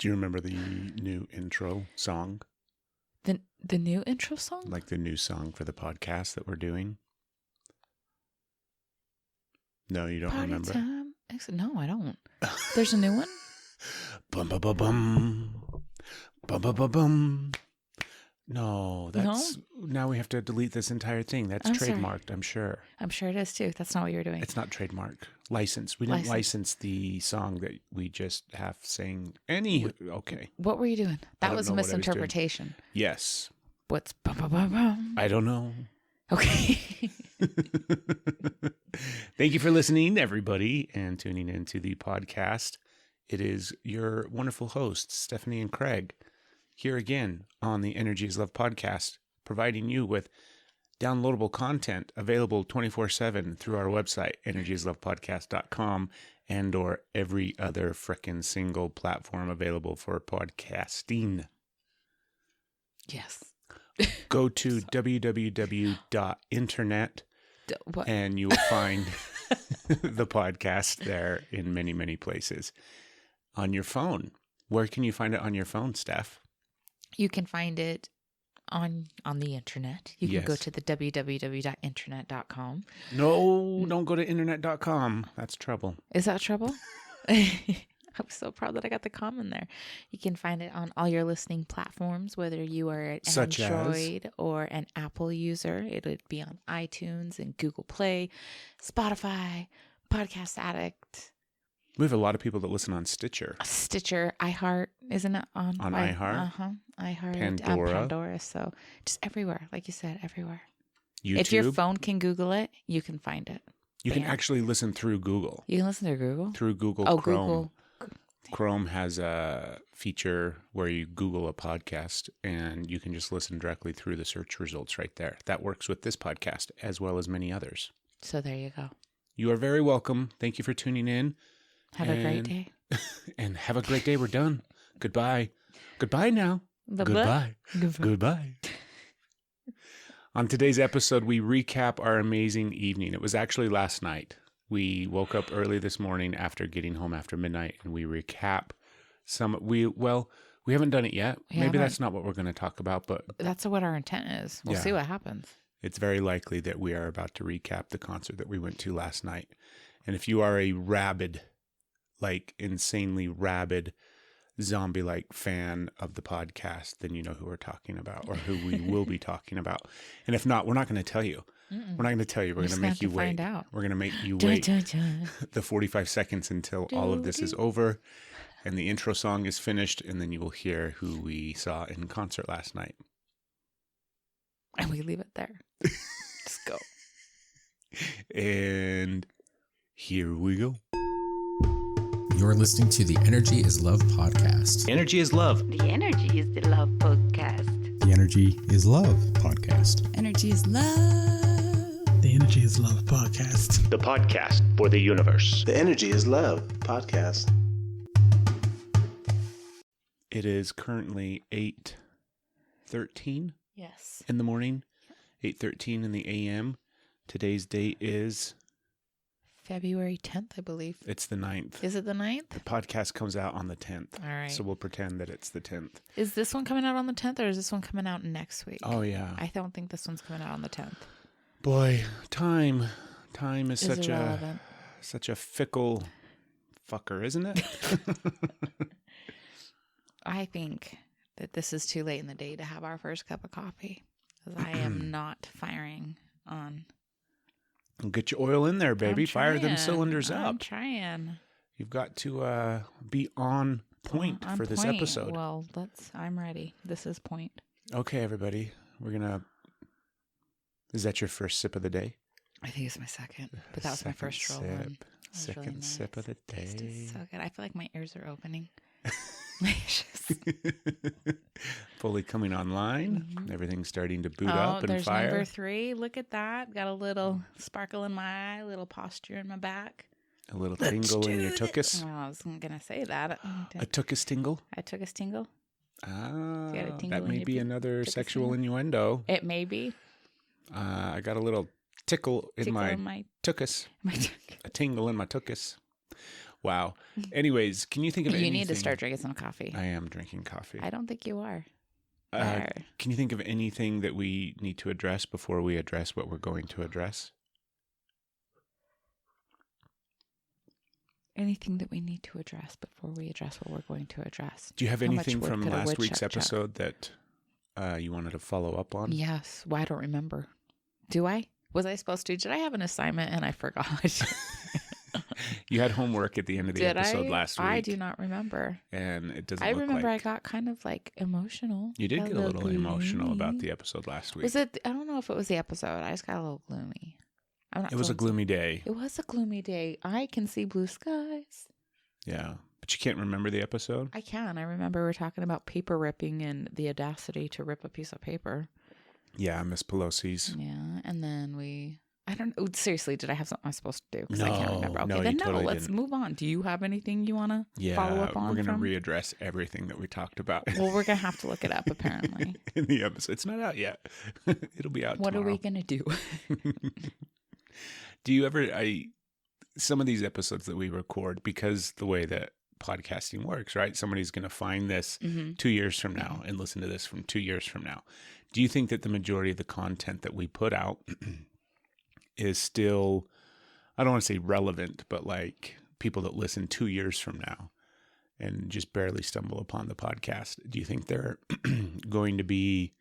Do you remember the new intro song? The new intro song? Like the new song for the podcast that we're doing? No, you don't Party remember? Time. No, I don't. There's a new one? Bum, bum, bum, bum. Bum, bum, bum, bum. No, that's... Now we have to delete this entire thing. That's trademarked, I'm sure. I'm sure it is too. That's not what you were doing. It's not trademark. License. We didn't license the song that we just have saying any... Okay. What were you doing? That was a misinterpretation. Yes. What's bum, bum, bum, bum? I don't know. Okay. Thank you for listening, everybody, and tuning into the podcast. It is your wonderful hosts, Stephanie and Craig, here again on the Energy is Love podcast, providing you with downloadable content available 24/7 through our website, energyislovepodcast.com, and or every other frickin' single platform available for podcasting. Yes. Go to www.internet and you will find the podcast there in many, many places. On your phone. Where can you find it on your phone, Steph? You can find it on the internet. You can go to the www.internet.com. No, don't go to internet.com. That's trouble. Is that trouble? I'm so proud that I got the com in there. You can find it on all your listening platforms, whether you are an Android or an Apple user. It would be on iTunes and Google Play, Spotify, Podcast Addict. We have a lot of people that listen on Stitcher. iHeart, isn't it on? On iHeart? iHeart. Pandora. So just everywhere, like you said, everywhere. YouTube. If your phone can Google it, you can find it. You can actually listen through Google. You can listen through Google? Through Google Chrome. Google. Chrome has a feature where you Google a podcast and you can just listen directly through the search results right there. That works with this podcast as well as many others. So there you go. You are very welcome. Thank you for tuning in. Have a great day. And have a great day. We're done. Goodbye. Goodbye now. Goodbye. Goodbye. On today's episode, we recap our amazing evening. It was actually last night. We woke up early this morning after getting home after midnight, and we recap we haven't done it yet. Maybe that's not what we're going to talk about, but that's what our intent is. We'll see what happens. It's very likely that we are about to recap the concert that we went to last night. And if you are a rabid, like insanely rabid, zombie-like fan of the podcast, then you know who we're talking about or who we will be talking about. And if not, we're not going to tell you. We're not going to tell you. We're going to make you wait. We're going to make you wait the 45 seconds until all of this is over and the intro song is finished, and then you will hear who we saw in concert last night. And we leave it there. Just go. And here we go. You're listening to the Energy is Love podcast. Energy is love. The Energy is the Love podcast. The Energy is Love podcast. Energy is love. The Energy is Love podcast. The podcast for the universe. The Energy is Love podcast. It is currently 8:13 Yes. in the morning, 8:13 in the a.m. Today's date is... February 10th, I believe. It's the 9th. Is it the 9th? The podcast comes out on the 10th. All right. So we'll pretend that it's the 10th. Is this one coming out on the 10th, or is this one coming out next week? Oh, yeah. I don't think this one's coming out on the 10th. Boy, time is such a fickle fucker, isn't it? I think that this is too late in the day to have our first cup of coffee, because I am not firing on. Get your oil in there, baby. Fire them cylinders up. I'm trying. You've got to be on point for this episode. Well, I'm ready. This is point. Okay, everybody. Is that your first sip of the day? I think it's my second, but that was my first roll. Second really nice. Sip of the day. Tasted so good. I feel like my ears are opening. Fully coming online. Mm-hmm. Everything's starting to boot up and there's fire. Number 3. Look at that. Got a little sparkle in my eye, a little posture in my back. A little tingle in your tuchus. Oh, I wasn't going to say that. A tuchus tingle? I took a tingle. Ah, that may be another sexual innuendo. It may be. I got a little tickle in my tuchus. A tingle in my tuchus. Wow. Anyways, can you think of anything? You need to start drinking some coffee. I am drinking coffee. I don't think you are. Can you think of anything that we need to address before we address what we're going to address? Anything that we need to address before we address what we're going to address. Do you have anything from last week's episode that you wanted to follow up on? Yes. Well, I don't remember. Do I? Was I supposed to? Did I have an assignment and I forgot? You had homework at the end of the episode last week. I do not remember. And it doesn't I look remember like... I got kind of like emotional. You did get a little emotional about the episode last week. Was it? I don't know if it was the episode. I just got a little gloomy. It was a gloomy day. It was a gloomy day. I can see blue skies. Yeah. But you can't remember the episode? I can. I remember we were talking about paper ripping and the audacity to rip a piece of paper. Yeah, Miss Pelosi's. Yeah. And then I don't know. Seriously, did I have something I was supposed to do? Because No, I can't remember. Okay, no, then totally let's didn't. move on. Do you have anything you want to follow up on? We're going to readdress everything that we talked about. Well, we're going to have to look it up, apparently. In the episode. It's not out yet. It'll be out tomorrow. What are we going to do? Do you ever, some of these episodes that we record, because the way that podcasting works, right? Somebody's going to find this 2 years from now and listen to this from 2 years from now. Do you think that the majority of the content that we put out is still, I don't want to say relevant, but like people that listen 2 years from now and just barely stumble upon the podcast? Do you think they're going to be,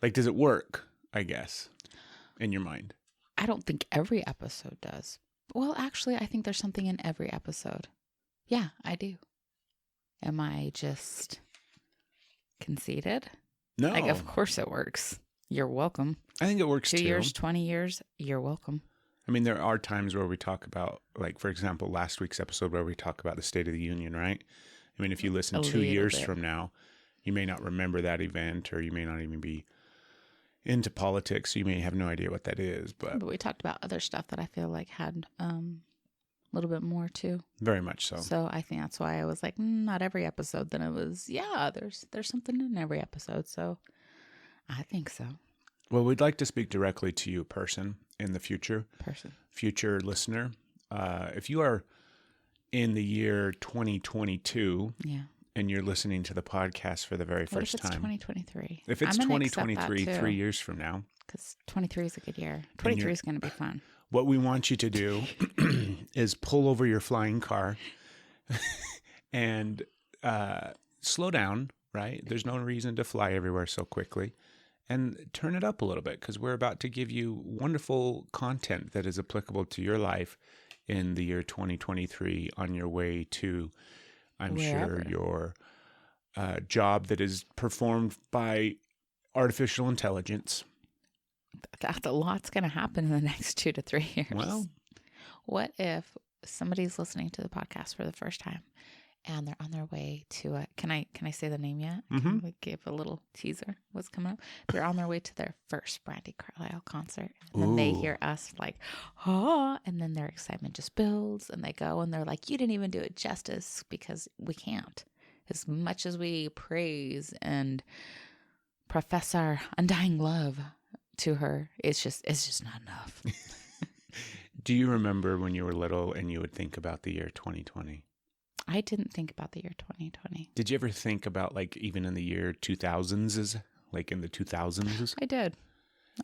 like, does it work, I guess, in your mind? I don't think every episode does. Well, actually, I think there's something in every episode. Yeah, I do. Am I just conceited? No. Like, of course it works. You're welcome. I think it works 2 years, 20 years, you're welcome. I mean, there are times where we talk about, like, for example, last week's episode where we talk about the State of the Union, right? I mean, if you listen 2 years from now, you may not remember that event, or you may not even be into politics, so you may have no idea what that is. But we talked about other stuff that I feel like had a little bit more too. Very much so. So I think that's why I was like, not every episode. Then it was, there's something in every episode. So I think so. Well, we'd like to speak directly to you, person, in the future. Future listener. If you are in the year 2022, and you're listening to the podcast for the very first time. What if it's 2023? If it's 2023, 3 years from now. Because 23 is a good year. 23 is going to be fun. What we want you to do is pull over your flying car and slow down, right? There's no reason to fly everywhere so quickly. And turn it up a little bit, because we're about to give you wonderful content that is applicable to your life in the year 2023 on your way to, I'm sure, your job that is performed by artificial intelligence. That's a lot's going to happen in the next 2 to 3 years. Well, what if somebody's listening to the podcast for the first time and they're on their way to can I say the name yet? Can I give a little teaser what's coming up? They're on their way to their first Brandi Carlile concert. And then they hear us like, and then their excitement just builds, and they go and they're like, you didn't even do it justice, because we can't. As much as we praise and profess our undying love to her, it's just not enough. Do you remember when you were little and you would think about the year 2020? I didn't think about the year 2020. Did you ever think about, like, even in the year 2000s, like in the 2000s? I did.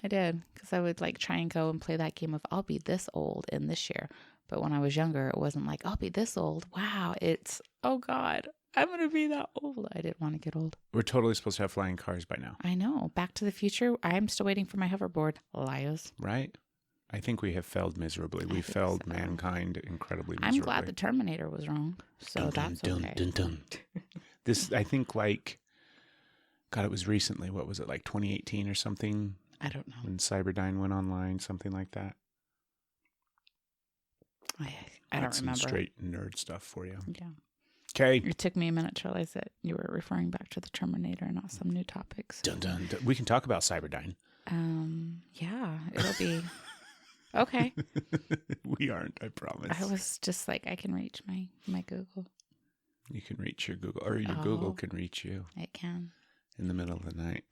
Because I would like try and go and play that game of I'll be this old in this year. But when I was younger, it wasn't like I'll be this old. Wow. It's, oh God, I'm going to be that old. I didn't want to get old. We're totally supposed to have flying cars by now. I know. Back to the Future. I'm still waiting for my hoverboard. Liars. Right? I think we have failed miserably. We failed mankind incredibly miserably. I'm glad the Terminator was wrong. So that's okay. This, I think, like, God, it was recently. What was it, like 2018 or something? I don't know. When Cyberdyne went online, something like that. I don't remember. Some straight nerd stuff for you. Yeah. Okay. It took me a minute to realize that you were referring back to the Terminator, not some new topics. Dun, dun, dun. We can talk about Cyberdyne. Yeah, it'll be okay. We aren't, I promise. I was just like, I can reach my Google. You can reach your Google, or your Google can reach you. It can. In the middle of the night.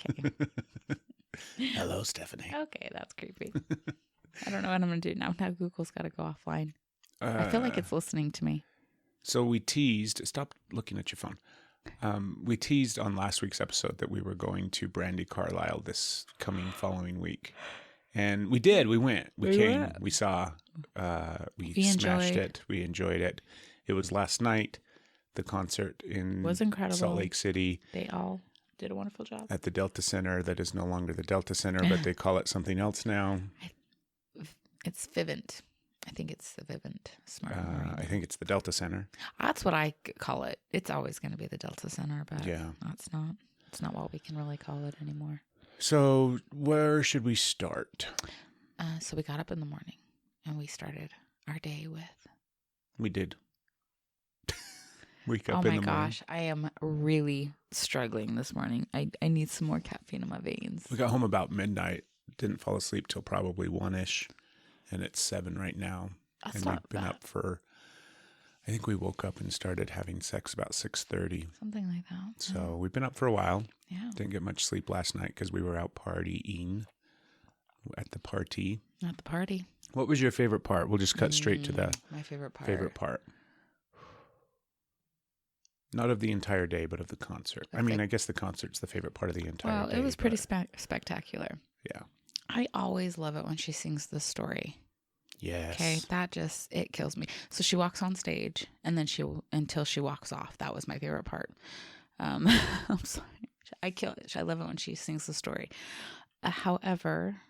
Okay. Hello, Stephanie. Okay, that's creepy. I don't know what I'm going to do now. Now Google's got to go offline. I feel like it's listening to me. So we teased. Stop looking at your phone. We teased on last week's episode that we were going to Brandi Carlile this following week. And we did. We went. We came. Went. We saw. We smashed it. We enjoyed it. It was last night. The concert was incredible. Salt Lake City. They all did a wonderful job. At the Delta Center. That is no longer the Delta Center, but they call it something else now. It's Vivint. I think it's the Vivint Smart. I think it's the Delta Center. That's what I call it. It's always going to be the Delta Center, but it's not. It's not what we can really call it anymore. So where should we start? So we got up in the morning and we started our day with. We did. Wake up in the morning. Oh my gosh, I am really struggling this morning. I need some more caffeine in my veins. We got home about midnight. Didn't fall asleep till probably 1-ish. And it's 7 right now. That's and not we've been bad. up for, I think we woke up and started having sex about 6:30. Something like that. So we've been up for a while. Yeah. Didn't get much sleep last night because we were out partying at the party. At the party. What was your favorite part? We'll just cut straight to the my favorite part. Not of the entire day, but of the concert. I mean, I guess the concert's the favorite part of the entire day. Well, it was pretty spectacular. Yeah. I always love it when she sings the story. Yes. Okay, it kills me. So she walks on stage, and then until she walks off. That was my favorite part. I'm sorry. I love it when she sings the story. However,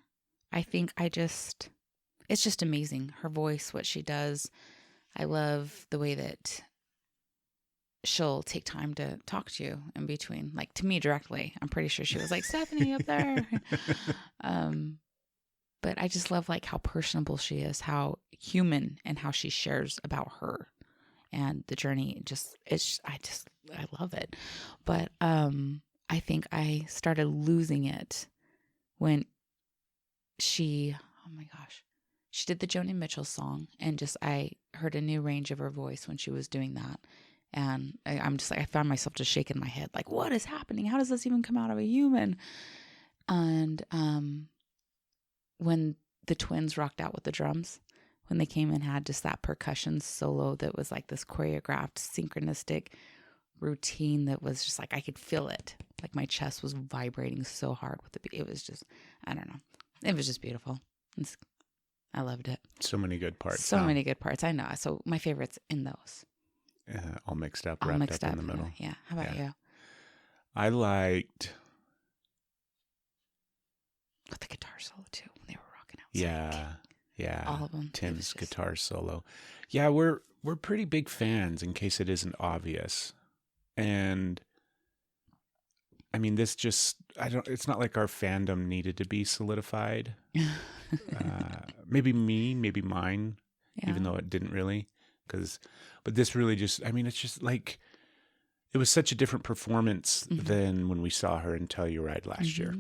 I think it's just amazing. Her voice, what she does. I love the way that she'll take time to talk to you in between, like to me directly. I'm pretty sure she was like, Stephanie up there. But I just love like how personable she is, how human, and how she shares about her and the journey. I love it. But I think I started losing it when she did the Joni Mitchell song, and I heard a new range of her voice when she was doing that. And I'm just like, I found myself just shaking my head, like, what is happening? How does this even come out of a human? And when the twins rocked out with the drums, when they came and had just that percussion solo that was like this choreographed, synchronistic routine that was just like, I could feel it. Like my chest was vibrating so hard with the beat. It was just, I don't know. It was just beautiful. I loved it. So many good parts. So many good parts. I know. So my favorites in those. All mixed up, wrapped up in the middle. Yeah. How about you? I liked with the guitar solo too when they were rocking out. Yeah. All of them. Tim's guitar solo. Yeah, we're pretty big fans, in case it isn't obvious. And I mean, it's not like our fandom needed to be solidified. Maybe mine, even though it didn't really. But this really just, I mean, it's just like, it was such a different performance than when we saw her in Telluride last year.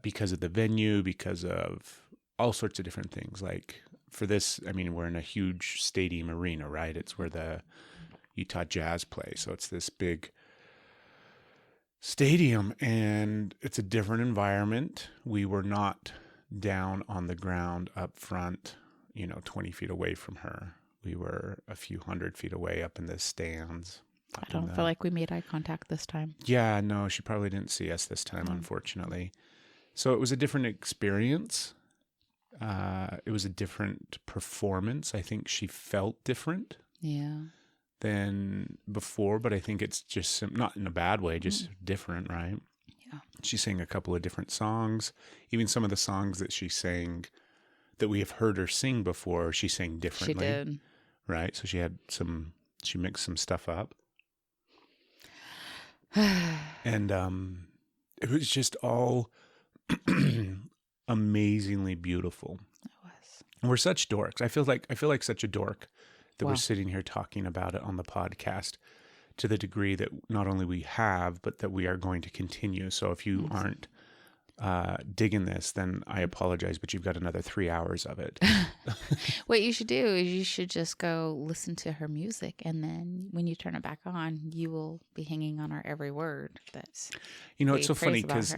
Because of the venue, because of all sorts of different things. Like for this, I mean, we're in a huge stadium arena, right? It's where the Utah Jazz play. So it's this big stadium, and it's a different environment. We were not down on the ground up front, 20 feet away from her. We were a few 100 feet away up in the stands. I don't feel like we made eye contact this time. Yeah, no, she probably didn't see us this time, unfortunately. So it was a different experience. It was a different performance. I think she felt different than before, but I think it's just not in a bad way, just different, right? Yeah. She sang a couple of different songs. Even some of the songs that she sang that we have heard her sing before, she sang differently. She did. Right? So she mixed some stuff up. And it was just all amazingly beautiful. It was. And we're such dorks. I feel like such a dork that we're sitting here talking about it on the podcast, to the degree that not only we have, but that we are going to continue. So if you aren't digging this, then I apologize, but you've got another 3 hours of it. What you should do is you should just go listen to her music, and then when you turn it back on, you will be hanging on our every word. That's it's so funny because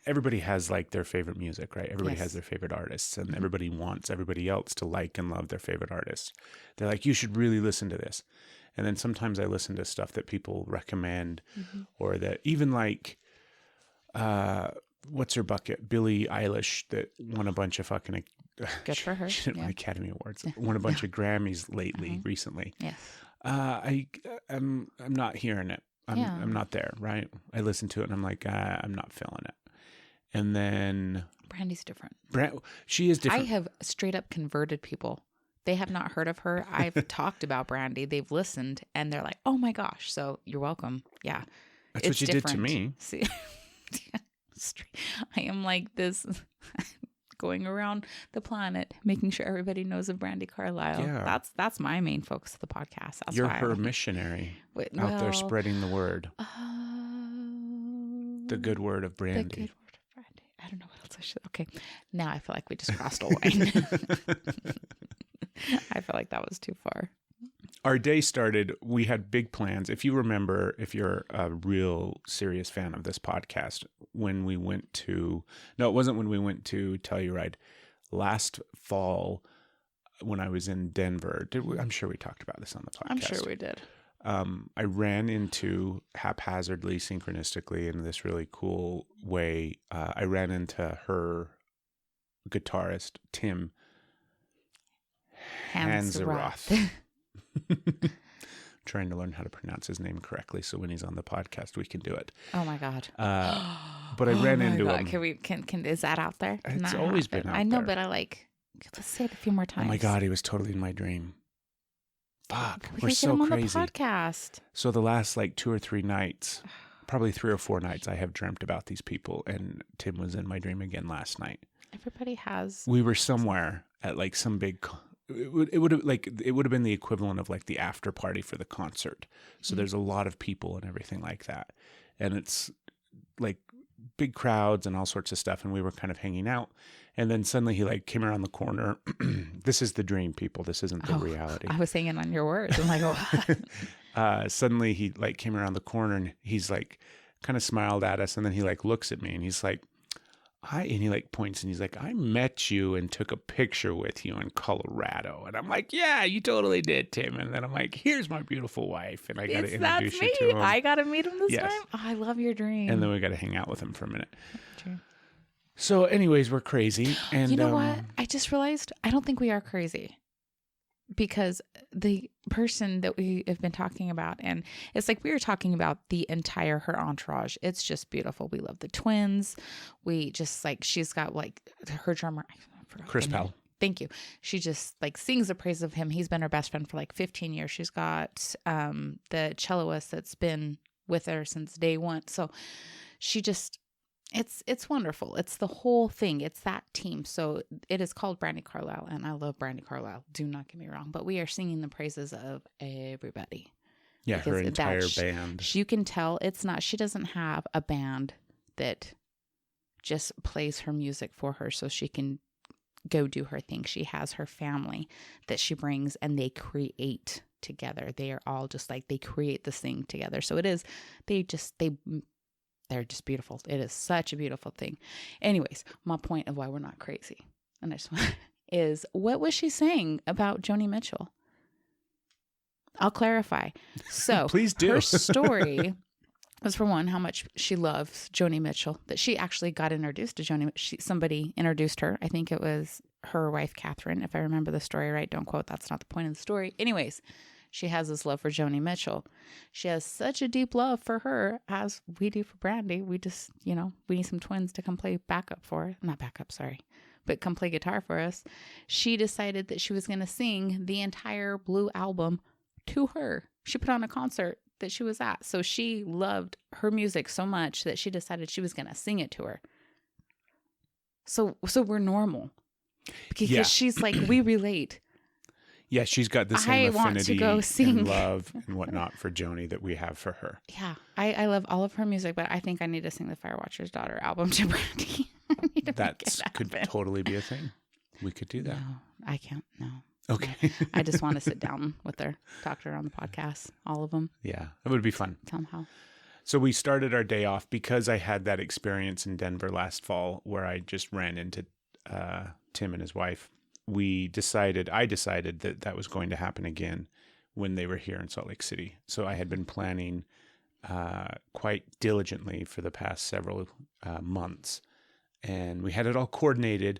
everybody has like their favorite music, right? Everybody Yes. has their favorite artists, and everybody wants everybody else to like and love their favorite artists. They're like, you should really listen to this. And then sometimes I listen to stuff that people recommend, or that even like, what's her bucket? Billie Eilish that won a bunch of fucking, good for her. she didn't win Academy Awards, won a bunch of Grammys lately, recently. Yes. I'm not hearing it. I'm not there, right? I listen to it and I'm like, I'm not feeling it. And then Brandi's different. She is different. I have straight up converted people. They have not heard of her. I've talked about Brandi. They've listened and they're like, oh my gosh. So you're welcome. Yeah. That's what you did to me. See, I am like this going around the planet, making sure everybody knows of Brandi Carlile. Yeah. That's my main focus of the podcast. That's You're why her missionary out there spreading the word. The good word of Brandi. The good word of Brandi. I don't know what else I should. Okay. Now I feel like we just crossed a line. I feel like that was too far. Our day started, we had big plans. If you remember, if you're a real serious fan of this podcast, when we went to, no, it wasn't when we went to Telluride. Last fall, when I was in Denver, I'm sure we talked about this on the podcast. I'm sure we did. I ran into, haphazardly, synchronistically, in this really cool way, I ran into her guitarist, Tim Hanseroth. Trying to learn how to pronounce his name correctly, so when he's on the podcast, we can do it. Oh my God! But I ran into him. Can is that out there? It's always been out there. I know, but let's say it a few more times. Oh my God, he was totally in my dream. Fuck, we're get so him on crazy. The podcast. So the last like 2 or 3 nights, probably 3 or 4 nights, I have dreamt about these people, and Tim was in my dream again last night. Everybody has. We were somewhere at like some big. It would have been the equivalent of like the after party for the concert. So there's a lot of people and everything like that, and it's like big crowds and all sorts of stuff. And we were kind of hanging out, and then suddenly he like came around the corner. This is the dream, people. This isn't the reality. I was hanging on your words. I'm like, oh. Suddenly he like came around the corner and he's like kind of smiled at us, and then he like looks at me and he's like, and he like points and he's like, I met you and took a picture with you in Colorado. And I'm like, yeah, you totally did, Tim. And then I'm like, here's my beautiful wife. And I got to introduce you to him. I got to meet him this Yes. time. Oh, I love your dream. And then we got to hang out with him for a minute. True. So anyways, we're crazy. And you know what? I just realized I don't think we are crazy. Because the person that we have been talking about, and it's like we were talking about her entourage. It's just beautiful. We love the twins. We just like, she's got like her drummer, I forgot Chris Powell. Thank you. She just like sings the praise of him. He's been her best friend for like 15 years. She's got the celloist that's been with her since day one. So she just, it's wonderful. It's the whole thing. It's that team. So it is called Brandi Carlile, and I love Brandi Carlile. Do not get me wrong, but we are singing the praises of everybody. Yeah, her entire band. You can tell it's not. She doesn't have a band that just plays her music for her so she can go do her thing. She has her family that she brings, and they create together. They are all just like, they create this thing together. So it is. They're just beautiful. It is such a beautiful thing. Anyways, my point of why we're not crazy, and I just is, what was she saying about Joni Mitchell? I'll clarify. So please do. Her story was, for one, how much she loves Joni Mitchell, that she actually got introduced to Joni. Somebody introduced her. I think it was her wife, Catherine, if I remember the story right. Don't quote. That's not the point of the story. Anyways, she has this love for Joni Mitchell. She has such a deep love for her, as we do for Brandi. We just, we need some twins to come play but come play guitar for us. She decided that she was going to sing the entire Blue album to her. She put on a concert that she was at. So she loved her music so much that she decided she was going to sing it to her. So we're normal. Because she's like, we relate. Yeah, she's got the same I want to affinity go sing. and love and whatnot for Joni that we have for her. Yeah, I love all of her music, but I think I need to sing the Firewatcher's Daughter album to Brandi. That could totally be a thing. We could do that. No, I can't. No. Okay. No. I just want to sit down with her, talk to her on the podcast, all of them. Yeah, it would be fun. Tell them how. So we started our day off because I had that experience in Denver last fall where I just ran into Tim and his wife. I decided that was going to happen again when they were here in Salt Lake City. So I had been planning quite diligently for the past several months. And we had it all coordinated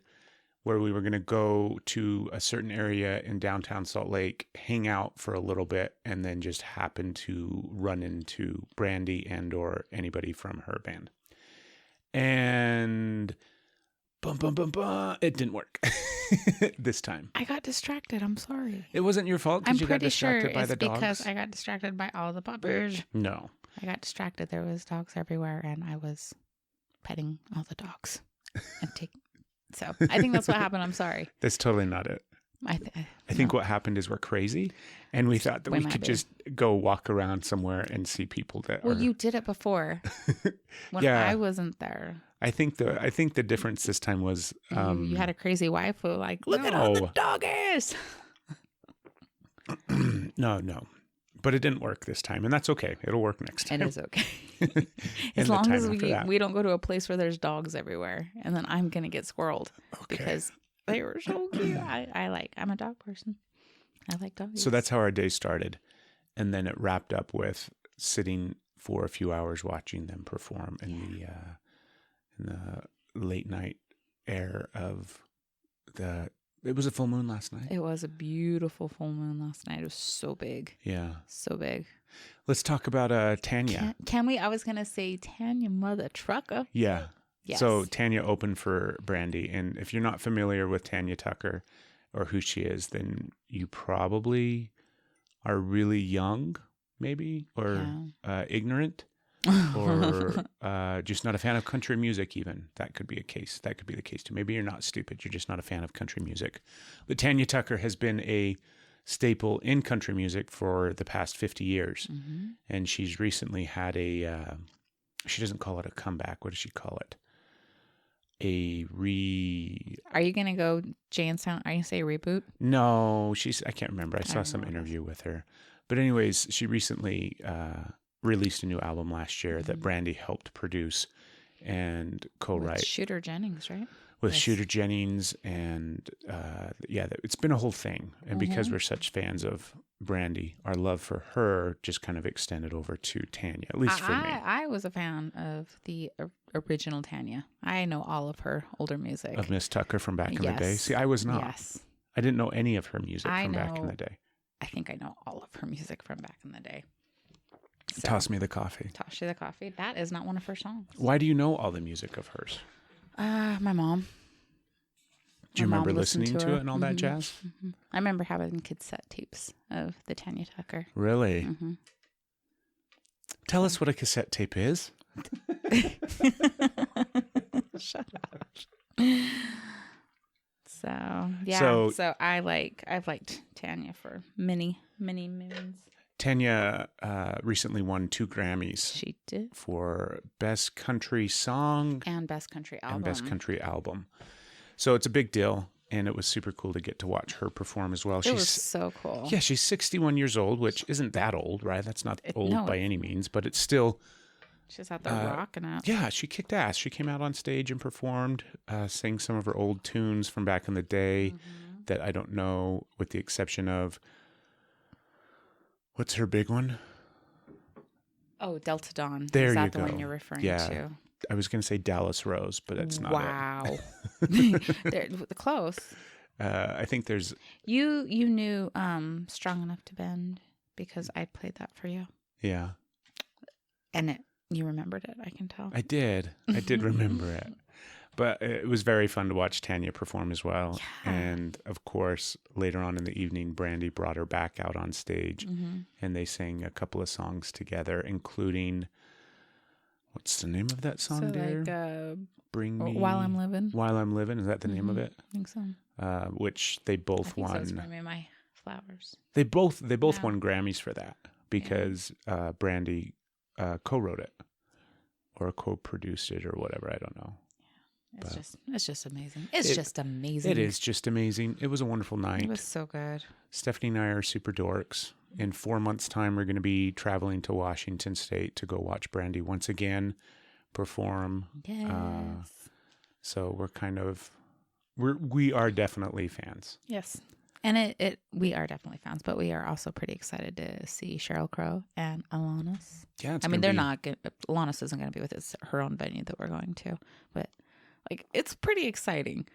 where we were going to go to a certain area in downtown Salt Lake, hang out for a little bit, and then just happen to run into Brandi and or anybody from her band. And it didn't work this time. I got distracted. I'm sorry. It wasn't your fault because you got distracted by the dogs? Because I got distracted by all the puppies. No. I got distracted. There was dogs everywhere, and I was petting all the dogs. So I think that's what happened. I'm sorry. That's totally not it. I think what happened is we're crazy, and we thought that we could just go walk around somewhere and see people that Well, you did it before when I wasn't there. I think the difference this time was you had a crazy wife who look at all the doggies. No. But it didn't work this time, and that's okay. It'll work next time. It is okay. As long as we don't go to a place where there's dogs everywhere, and then I'm going to get squirreled because they were so cute. I'm a dog person. I like dogs. So that's how our day started, and then it wrapped up with sitting for a few hours watching them perform in the late night air of the. It was a full moon last night. It was a beautiful full moon last night. It was so big. Yeah. So big. Let's talk about Tanya. Can we? I was going to say Tanya, mother trucker. Yeah. Yes. So Tanya opened for Brandi. And if you're not familiar with Tanya Tucker or who she is, then you probably are really young, maybe, or ignorant. Or just not a fan of country music even. That could be a case. That could be the case too. Maybe you're not stupid. You're just not a fan of country music. But Tanya Tucker has been a staple in country music for the past 50 years. Mm-hmm. And she's recently had she doesn't call it a comeback. What does she call it? Are you going to go Janstown? Are you going to say reboot? No, I can't remember. I saw some interview with her. But anyways, she recently released a new album last year that Brandi helped produce and co-write. With Shooter Jennings, right? With Shooter Jennings, and it's been a whole thing. And because we're such fans of Brandi, our love for her just kind of extended over to Tanya, at least for me. I was a fan of the original Tanya. I know all of her older music. Of Miss Tucker from back in the day? See, I was not. Yes. I didn't know any of her music from back in the day. I think I know all of her music from back in the day. So, Toss Me the Coffee. Toss You the Coffee. That is not one of her songs. Why do you know all the music of hers? My mom. Do you remember listening to it and all that jazz? Mm-hmm. I remember having cassette tapes of the Tanya Tucker. Really? Mm-hmm. Tell us what a cassette tape is. Shut up. So I've liked Tanya for many, many moons. Tanya recently won 2 Grammys. She did. For Best Country Song and Best Country Album. So it's a big deal, and it was super cool to get to watch her perform as well. It was so cool. Yeah, she's 61 years old, which isn't that old, right? That's not old by any means, but it's still... She's out there rocking it. Yeah, she kicked ass. She came out on stage and performed, sang some of her old tunes from back in the day that I don't know, with the exception of... What's her big one? Oh, Delta Dawn. There you go. Is that the one you're referring to? I was going to say Dallas Rose, but that's not it. Wow. They're close. I think there's... You knew Strong Enough to Bend because I played that for you. Yeah. And you remembered it, I can tell. I did remember it. But it was very fun to watch Tanya perform as well. Yeah. And, of course, later on in the evening, Brandi brought her back out on stage. And they sang a couple of songs together, including... What's the name of that song, dear? Bring Me... While I'm Living. While I'm Living. Is that the name of it? I think so. Which they both won. So. It's my flowers. They both won Grammys for that because Brandi co-wrote it or co-produced it or whatever. I don't know. It's just amazing. It's just amazing. It is just amazing. It was a wonderful night. It was so good. Stephanie and I are super dorks. In 4 months' time, we're going to be traveling to Washington State to go watch Brandi once again perform. Yes. So we are definitely fans. Yes. And we are definitely fans, but we are also pretty excited to see Sheryl Crow and Alanis. Yeah, they're not good. Alanis isn't going to be with us, her own venue that we're going to, but like it's pretty exciting.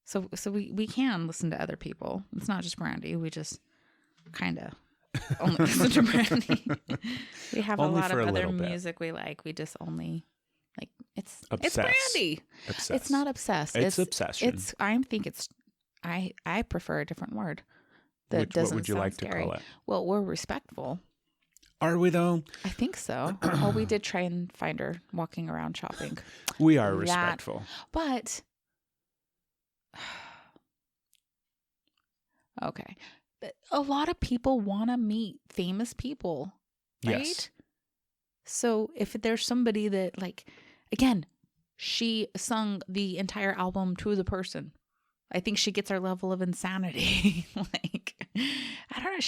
So we can listen to other people. It's not just Brandi. We just kind of only listen to Brandi. We have only a lot of other music we like. We just only like it's Brandi. Obsessed. It's not obsessed. It's obsession. I prefer a different word. What would you like scary. To call it? Well, we're respectful. Are we though? I think so. Well, we did try and find her walking around shopping. We are respectful. But okay. But a lot of people want to meet famous people, right? Yes. So if there's somebody that like, again, she sung the entire album to the person. I think she gets our level of insanity. Like, I don't know.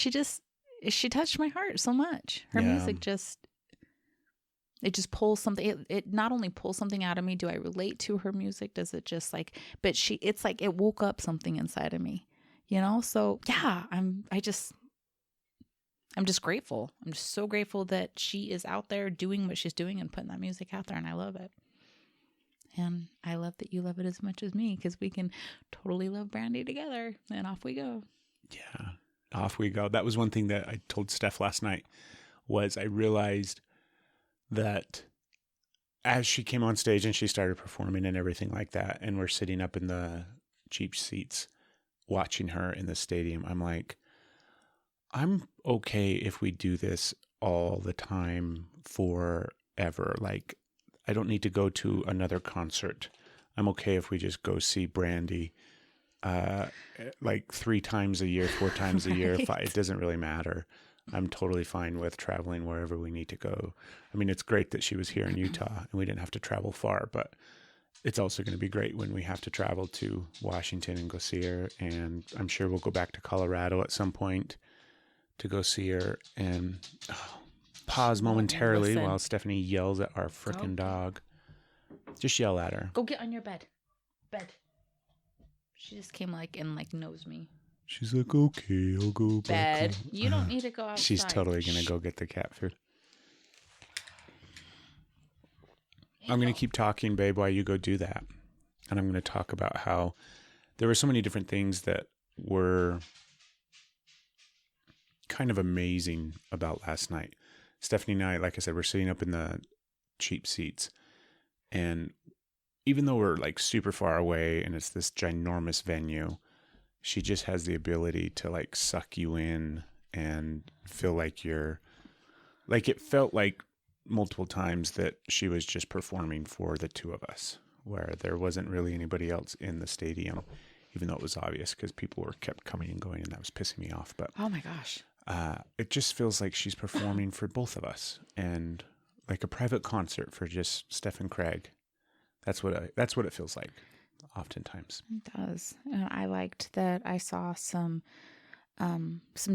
She touched my heart so much. Her music just pulls something. It not only pulls something out of me. Do I relate to her music? Does it just like, but it's like it woke up something inside of me, you know? So yeah, I'm just grateful. I'm just so grateful that she is out there doing what she's doing and putting that music out there. And I love it. And I love that you love it as much as me because we can totally love Brandi together. And off we go. Yeah, off we go. That was one thing that I told Steph last night was I realized that as she came on stage and she started performing and everything like that, and we're sitting up in the cheap seats watching her in the stadium, I'm like, I'm okay if we do this all the time forever. Like, I don't need to go to another concert. I'm okay if we just go see Brandi like 3 times a year, 4 times a year. It doesn't really matter. I'm totally fine with traveling wherever we need to go. I mean, it's great that she was here in Utah and we didn't have to travel far, but it's also going to be great when we have to travel to Washington and go see her. And I'm sure we'll go back to Colorado at some point to go see her. And pause momentarily while Stephanie yells at our frickin' dog. Just yell at her. Go get on your bed. She just came and knows me. She's like, okay, I'll go back. Bed. You don't need to go outside. She's totally going to go get the cat food. I'm going to keep talking, babe, while you go do that. And I'm going to talk about how there were so many different things that were kind of amazing about last night. Stephanie and I, like I said, we're sitting up in the cheap seats. And even though we're like super far away and it's this ginormous venue, she just has the ability to like suck you in and feel like you're like, it felt like multiple times that she was just performing for the two of us, where there wasn't really anybody else in the stadium, even though it was obvious because people kept coming and going and that was pissing me off. But oh my gosh. It just feels like she's performing for both of us and like a private concert for just Steph and Craig. That's what it feels like oftentimes. It does. And I liked that I saw some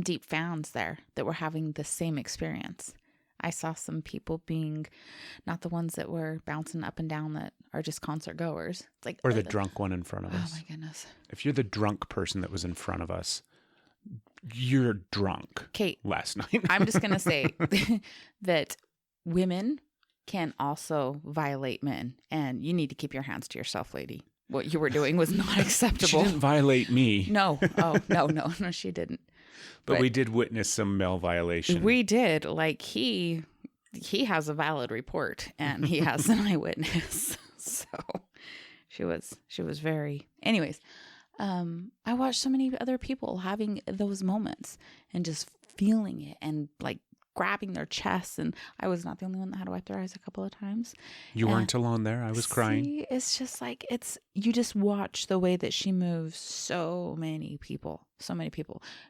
deep fans there that were having the same experience. I saw some people being not the ones that were bouncing up and down that are just concert goers. It's like, or the drunk one in front of us. Oh my goodness. If you're the drunk person that was in front of us, you're drunk. Kate, last night. I'm just going to say that women can also violate men, and you need to keep your hands to yourself, lady. What you were doing was not acceptable. She didn't violate me. No. Oh, no, she didn't. But we did witness some male violation. We did. Like he has a valid report and he has an eyewitness. So she was very, anyways, I watched so many other people having those moments and just feeling it and like grabbing their chests, and I was not the only one that had to wipe their eyes a couple of times. You weren't alone there. I was crying. It's just like, you just watch the way that she moves so many people.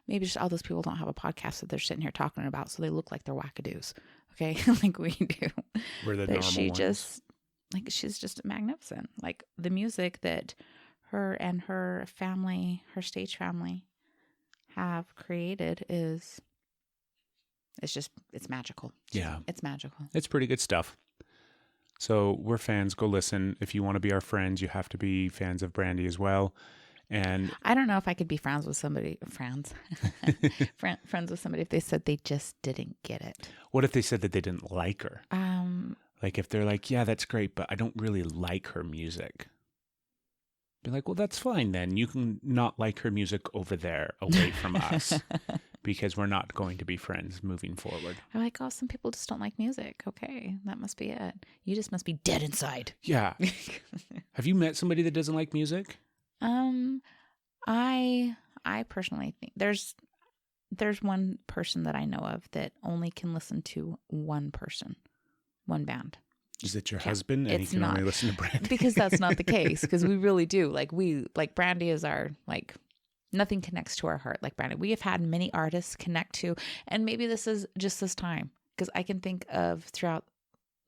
Maybe just all those people don't have a podcast that they're sitting here talking about, so they look like they're wackadoos. Okay. Like we do. We're the but normal ones. She's just magnificent. Like the music that her and her family, her stage family, have created it's magical. Yeah. It's magical. It's pretty good stuff. So we're fans. Go listen. If you want to be our friends, you have to be fans of Brandi as well. And I don't know if I could be friends with somebody, friends with somebody if they said they just didn't get it. What if they said that they didn't like her? Like if they're like, yeah, that's great, but I don't really like her music. Be like, well, that's fine then. You can not like her music over there, away from us, because we're not going to be friends moving forward. I'm like, oh, some people just don't like music. Okay, that must be it. You just must be dead inside. Yeah. Have you met somebody that doesn't like music? I personally think there's one person that I know of that only can listen to one band. Is it your husband and he can only listen to Brandi? Because that's not the case, because we really do. Like Brandi is our, like, nothing connects to our heart like Brandi. We have had many artists connect to, and maybe this is just this time, because I can think of throughout,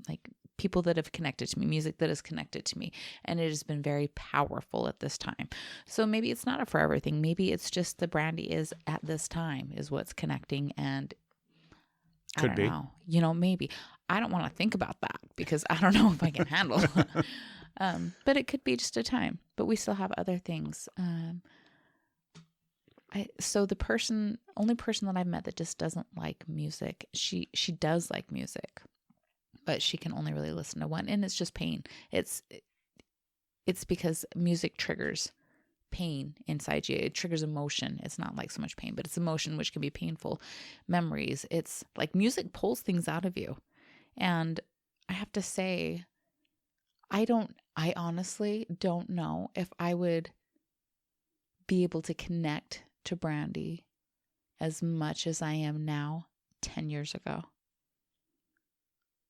like, people that have connected to me, music that has connected to me, and it has been very powerful at this time. So maybe it's not a forever thing. Maybe it's just the Brandi is at this time is what's connecting, and I don't know. You know, maybe. I don't want to think about that because I don't know if I can handle it. But it could be just a time. But we still have other things. So the only person that I've met that just doesn't like music, she does like music, but she can only really listen to one, and it's just pain. It's because music triggers pain inside you. It triggers emotion. It's not like so much pain, but it's emotion, which can be painful memories. It's like music pulls things out of you. And I have to say, I honestly don't know if I would be able to connect to Brandi as much as I am now 10 years ago.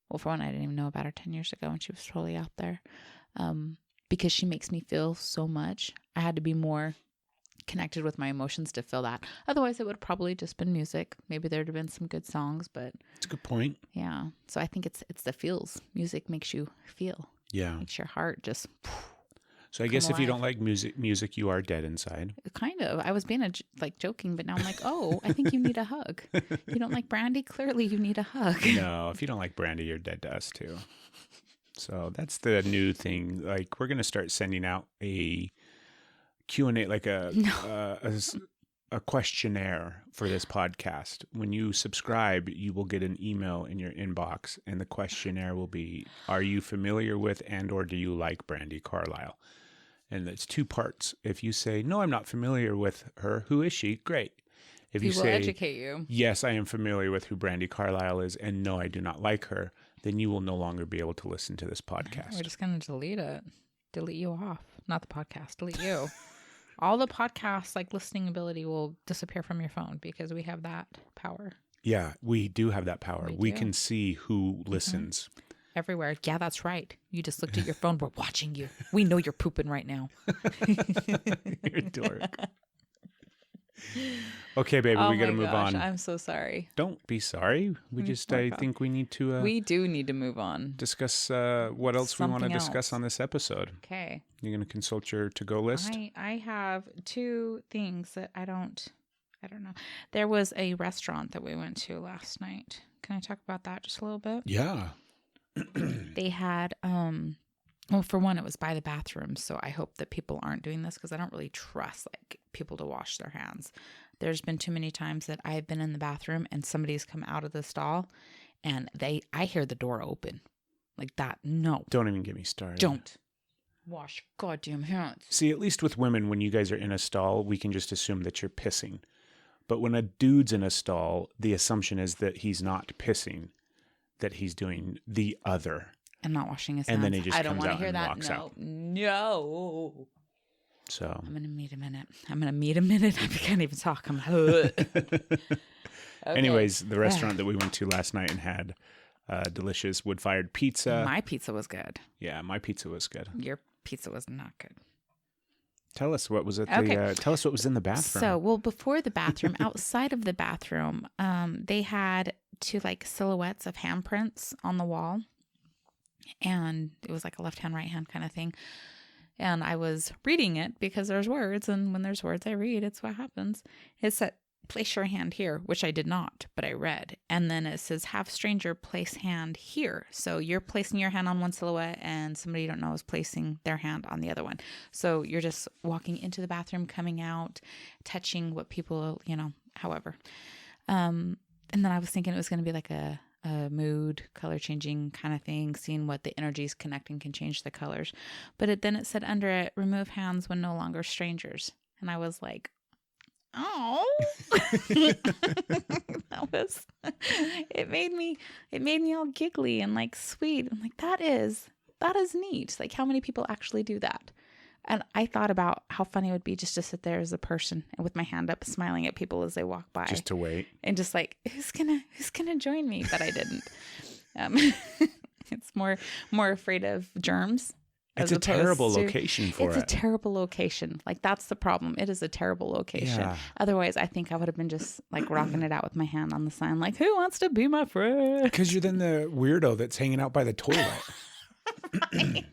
Well, for one, I didn't even know about her 10 years ago when she was totally out there. Because she makes me feel so much. I had to be more connected with my emotions to feel that. Otherwise, it would have probably just been music. Maybe there'd have been some good songs, but it's a good point. Yeah. So I think it's the feels. Music makes you feel. Yeah. Makes your heart just. So I guess if you don't like music, you are dead inside. Kind of. I was being joking, but now I'm like, oh, I think you need a hug. You don't like Brandi? Clearly, you need a hug. No, if you don't like Brandi, you're dead to us too. So that's the new thing. Like, we're going to start sending out a Q&A, like a questionnaire for this podcast. When you subscribe, you will get an email in your inbox, and the questionnaire will be, are you familiar with and or do you like Brandi Carlile? And it's 2 parts. If you say, no, I'm not familiar with her, who is she? Great. If you will say, educate you. Yes, I am familiar with who Brandi Carlile is, and no, I do not like her, then you will no longer be able to listen to this podcast. We're just going to delete it. Delete you off. Not the podcast. Delete you. All the podcasts, like listening ability, will disappear from your phone because we have that power. Yeah, we do have that power. We can see who listens. Everywhere. Yeah, that's right. You just looked at your phone. We're watching you. We know you're pooping right now. You're a dork. Okay, baby, we got to move on. I'm so sorry. Don't be sorry. I think we need to... we do need to move on. Discuss what else we want to discuss on this episode. Okay. You're going to consult your to-go list? I have 2 things that I don't know. There was a restaurant that we went to last night. Can I talk about that just a little bit? Yeah. They had... Well, for one, it was by the bathroom, so I hope that people aren't doing this because I don't really trust like people to wash their hands. There's been too many times that I've been in the bathroom and somebody's come out of the stall and I hear the door open. Like that. No. Don't even get me started. Don't. Wash goddamn hands. See, at least with women, when you guys are in a stall, we can just assume that you're pissing. But when a dude's in a stall, the assumption is that he's not pissing, that he's doing the other. And not washing his hands. And then he just I don't comes want to out hear and that. walks out. No. So I'm going to meet a minute. I can't even talk. I'm okay. Anyways, the restaurant that we went to last night and had delicious wood-fired pizza. My pizza was good. Yeah, my pizza was good. Your pizza was not good. Tell us what was at Okay. tell us what was in the bathroom. So, well, before the bathroom, outside of the bathroom, they had two like silhouettes of handprints on the wall, and it was like a left hand, right hand kind of thing. And I was reading it because there's words, and when there's words, I read. It's what happens. It said, "Place your hand here," which I did not, but I read. And then it says, "Have stranger place hand here." So you're placing your hand on one silhouette and somebody you don't know is placing their hand on the other one. So you're just walking into the bathroom, coming out, touching what people, however. And then I was thinking it was going to be like a mood, color changing kind of thing, seeing what the energies connecting can change the colors. But then it said under it, "Remove hands when no longer strangers." And I was like, oh, it made me all giggly and like sweet. I'm like, that is neat. Like, how many people actually do that? And I thought about how funny it would be just to sit there as a person and with my hand up, smiling at people as they walk by, just to wait and just like, who's gonna join me? But I didn't. It's more afraid of germs. It's a terrible location for it. It's a terrible location. Like, that's the problem. It is a terrible location. Yeah. Otherwise, I think I would have been just like rocking it out with my hand on the sign, like, "Who wants to be my friend?" Because you're then the weirdo that's hanging out by the toilet. Right.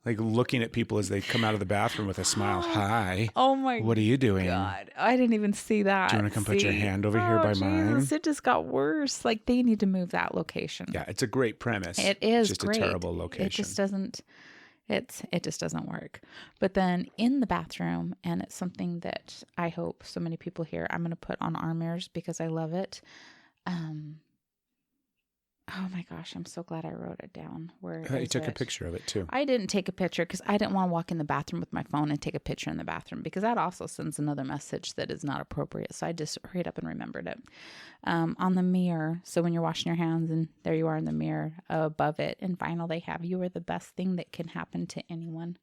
Like looking at people as they come out of the bathroom with a smile. "Hi. Oh my What are you doing? God. I didn't even see that. Do you want to come put your hand over here by mine?" It just got worse. Like, they need to move that location. Yeah, it's a great premise. It is just great. a terrible location. It just doesn't work. But then in the bathroom, and it's something that I hope so many people hear, I'm going to put on our mirrors because I love it. Oh my gosh, I'm so glad I wrote it down. Where You took a picture of it too. I didn't take a picture because I didn't want to walk in the bathroom with my phone and take a picture in the bathroom, because that also sends another message that is not appropriate. So I just hurried up and remembered it. On the mirror, so when you're washing your hands and there you are in the mirror, above it in vinyl they have, "You are the best thing that can happen to anyone."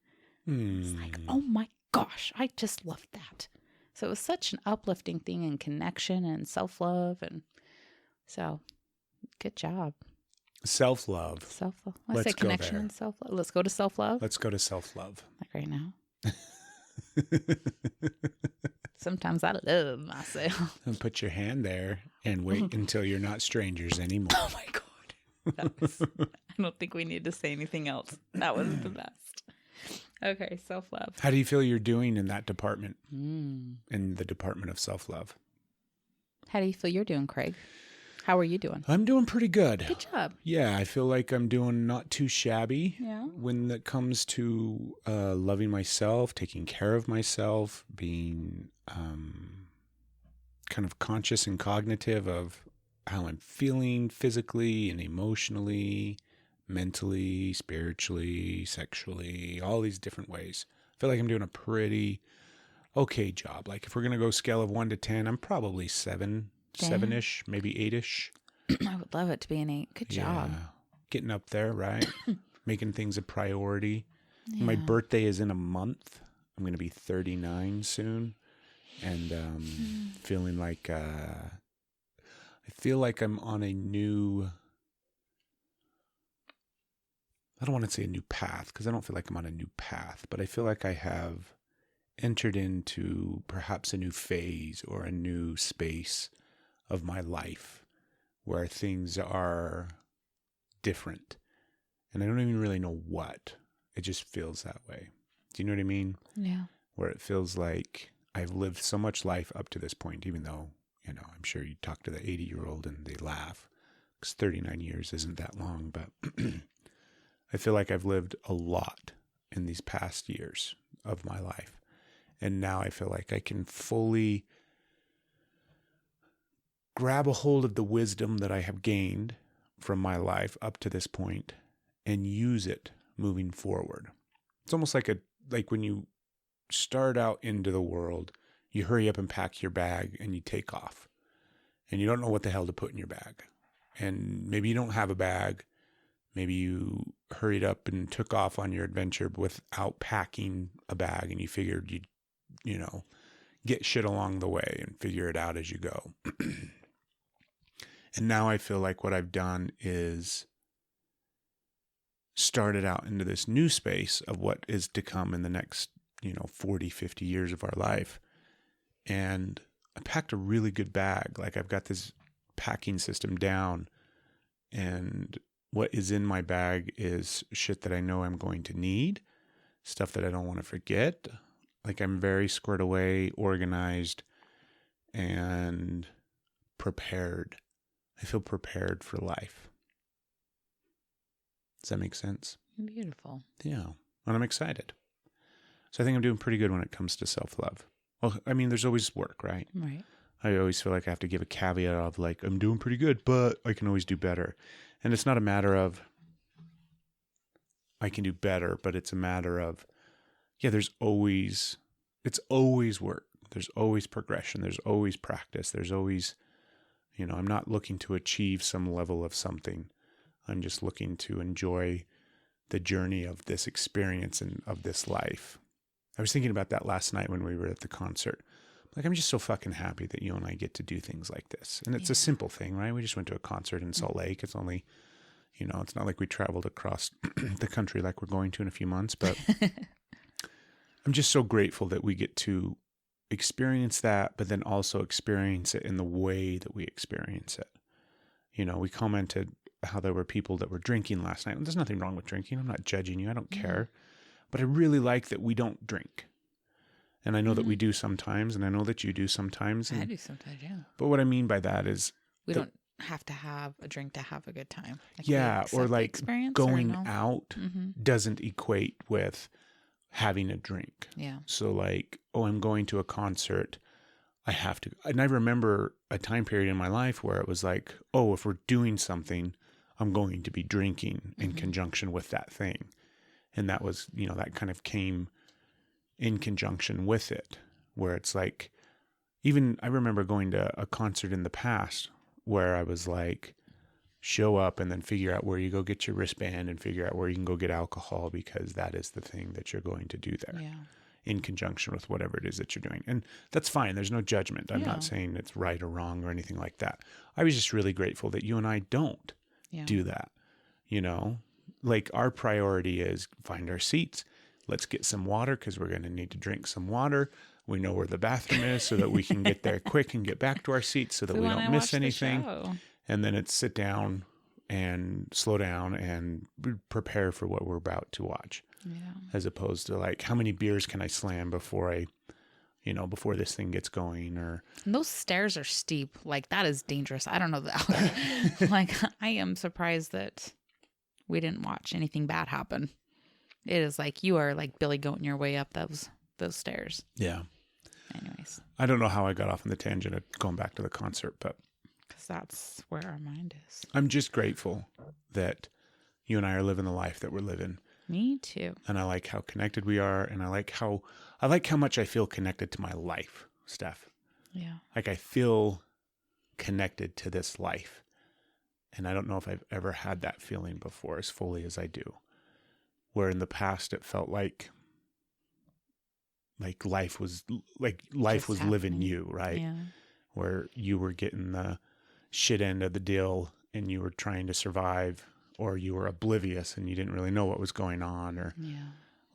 It's like, oh my gosh, I just loved that. So it was such an uplifting thing, and connection and self-love, and so good job. Self-love. Self-love. Let's say go connection there. and self-love. Let's go to self-love. Let's go to self-love. Like right now. Sometimes I love myself. And put your hand there and wait until you're not strangers anymore. Oh my God. I don't think we need to say anything else. That was the best. Okay, self-love. How do you feel you're doing in that department? In the department of self-love? How do you feel you're doing, Craig? How are you doing? I'm doing pretty good. Good job. Yeah, I feel like I'm doing not too shabby. Yeah. When it comes to loving myself, taking care of myself, being kind of conscious and cognitive of how I'm feeling physically and emotionally, mentally, spiritually, sexually, all these different ways. I feel like I'm doing a pretty okay job. Like, if we're going to go scale of 1 to 10, I'm probably 7-ish, maybe 8-ish. I would love it to be an 8. Good job. Yeah. Getting up there, right? Making things a priority. Yeah. My birthday is in a month. I'm going to be 39 soon. And feeling like, I feel like I'm on a new, I don't want to say a new path, because I don't feel like I'm on a new path, but I feel like I have entered into perhaps a new phase or a new space of my life where things are different. And I don't even really know what. It just feels that way. Do you know what I mean? Yeah. Where it feels like I've lived so much life up to this point, even though, I'm sure you talk to the 80-year-old and they laugh, because 39 years isn't that long, but I feel like I've lived a lot in these past years of my life. And now I feel like I can fully grab a hold of the wisdom that I have gained from my life up to this point and use it moving forward. It's almost like when you start out into the world, you hurry up and pack your bag and you take off. And you don't know what the hell to put in your bag. And maybe you don't have a bag. Maybe you hurried up and took off on your adventure without packing a bag, and you figured you'd, get shit along the way and figure it out as you go. And now I feel like what I've done is started out into this new space of what is to come in the next, 40, 50 years of our life. And I packed a really good bag. Like, I've got this packing system down, and what is in my bag is shit that I know I'm going to need, stuff that I don't want to forget. Like, I'm very squared away, organized, and prepared. I feel prepared for life. Does that make sense? Beautiful. Yeah. And I'm excited. So I think I'm doing pretty good when it comes to self-love. Well, I mean, there's always work, right? Right. I always feel like I have to give a caveat of like, I'm doing pretty good, but I can always do better. And it's not a matter of I can do better, but it's a matter of, it's always work. There's always progression. There's always practice. There's always, I'm not looking to achieve some level of something. I'm just looking to enjoy the journey of this experience and of this life. I was thinking about that last night when we were at the concert. Like, I'm just so fucking happy that you and I get to do things like this. And it's a simple thing, right? We just went to a concert in Salt Lake. It's only, it's not like we traveled across the country like we're going to in a few months, but I'm just so grateful that we get to experience that, but then also experience it in the way that we experience it. We commented how there were people that were drinking last night. And there's nothing wrong with drinking. I'm not judging you. I don't care. But I really like that we don't drink. And I know that we do sometimes, and I know that you do sometimes. I do sometimes, yeah. But what I mean by that is we don't have to have a drink to have a good time. Or like going out doesn't equate with having a drink. Yeah. So like, I'm going to a concert, I have to. And I remember a time period in my life where it was like, if we're doing something, I'm going to be drinking in conjunction with that thing. And that was, that kind of came in conjunction with it, where it's like, even I remember going to a concert in the past where I was like, show up and then figure out where you go get your wristband and figure out where you can go get alcohol, because that is the thing that you're going to do there in conjunction with whatever it is that you're doing. And that's fine. There's no judgment. I'm not saying it's right or wrong or anything like that. I was just really grateful that you and I don't do that. Like, our priority is find our seats. Let's get some water, because we're going to need to drink some water. We know where the bathroom is so that we can get there quick and get back to our seats so that we don't miss anything. And then it's sit down and slow down and prepare for what we're about to watch. Yeah. As opposed to like, how many beers can I slam before before this thing gets going? And those stairs are steep. Like, that is dangerous. I don't know that. Like, I am surprised that we didn't watch anything bad happen. It is like you are like Billy Goating your way up those stairs. Yeah. Anyways. I don't know how I got off on the tangent of going back to the concert, but because that's where our mind is. I'm just grateful that you and I are living the life that we're living. Me too. And I like how connected we are, and I like how much I feel connected to my life, Steph. Yeah. Like, I feel connected to this life. And I don't know if I've ever had that feeling before as fully as I do. Where in the past it felt like life was living you, right? Yeah. Where you were getting the shit end of the deal and you were trying to survive, or you were oblivious and you didn't really know what was going on, or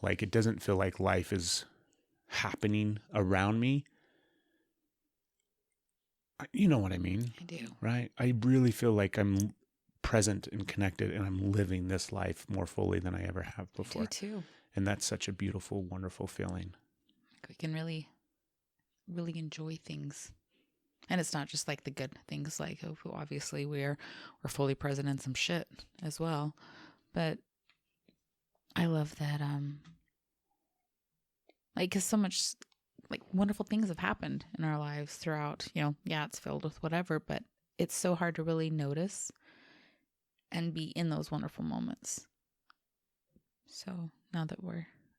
like, it doesn't feel like life is happening around me. You know what I mean? I do. Right? I really feel like I'm present and connected, and I'm living this life more fully than I ever have before. I do too. And that's such a beautiful, wonderful feeling. We can really, really enjoy things. And it's not just like the good things, like, obviously we're fully present in some shit as well. But I love that, like, because so much, like, wonderful things have happened in our lives throughout, it's filled with whatever, but it's so hard to really notice and be in those wonderful moments. So now that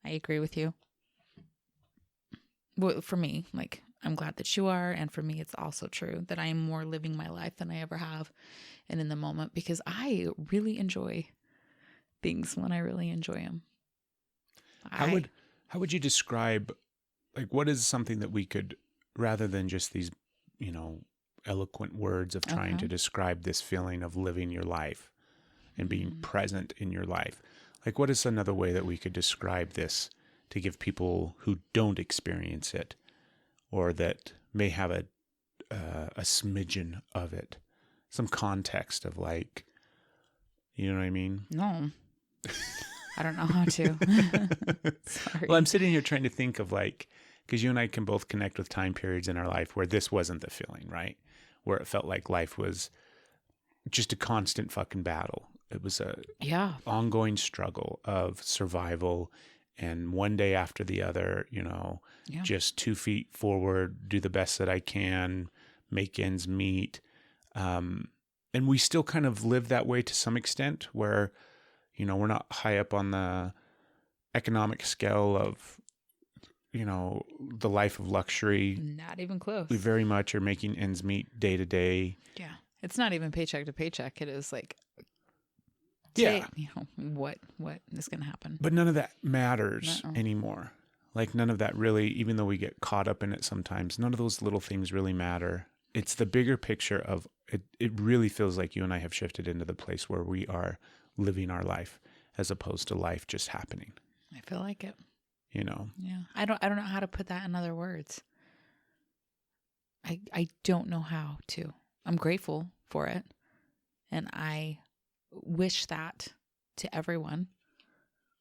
I agree with you. Well, for me, like, I'm glad that you are. And for me, it's also true that I am more living my life than I ever have and in the moment, because I really enjoy things when I really enjoy them. How would you describe, like, what is something that we could, rather than just these, eloquent words of trying to describe this feeling of living your life and being present in your life? Like, what is another way that we could describe this to give people who don't experience it, or that may have a smidgen of it, some context of, like, you know what I mean? No. I don't know how to. Sorry. Well, I'm sitting here trying to think of, like, because you and I can both connect with time periods in our life where this wasn't the feeling, right? Where it felt like life was just a constant fucking battle. It was a ongoing struggle of survival, and one day after the other, just 2 feet forward, do the best that I can, make ends meet. And we still kind of live that way to some extent, where we're not high up on the economic scale of, the life of luxury. Not even close. We very much are making ends meet day to day. Yeah. It's not even paycheck to paycheck. It is like, what is going to happen? But none of that matters anymore. Like, none of that really, even though we get caught up in it sometimes, none of those little things really matter. It's the bigger picture of it. It really feels like you and I have shifted into the place where we are living our life as opposed to life just happening. I feel like it. Yeah. I don't know how to put that in other words. I don't know how to. I'm grateful for it. And I wish that to everyone.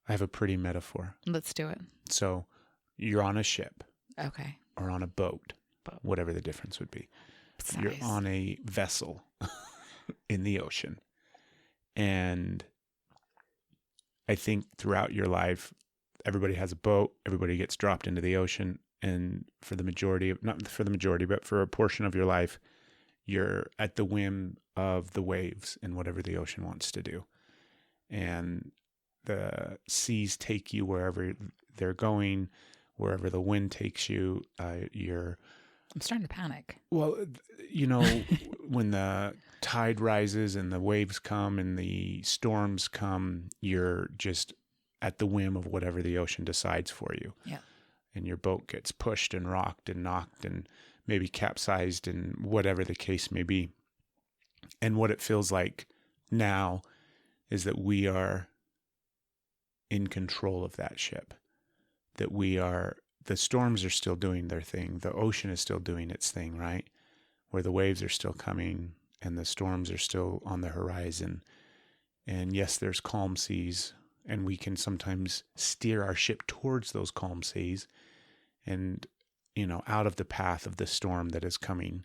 I have a pretty metaphor. Let's do it. So you're on a ship. Okay. Or on a boat. Whatever the difference would be. Size. You're on a vessel in the ocean. And I think throughout your life, everybody has a boat, everybody gets dropped into the ocean. And for the majority of, not for the majority, but for a portion of your life, you're at the whim of the waves and whatever the ocean wants to do. And the seas take you wherever they're going, wherever the wind takes you. I'm starting to panic. Well, when the tide rises and the waves come and the storms come, you're just at the whim of whatever the ocean decides for you. Yeah. And your boat gets pushed and rocked and knocked and maybe capsized and whatever the case may be. And what it feels like now is that we are in control of that ship, that the storms are still doing their thing. The ocean is still doing its thing, right? Where the waves are still coming and the storms are still on the horizon. And yes, there's calm seas, and we can sometimes steer our ship towards those calm seas and, out of the path of the storm that is coming.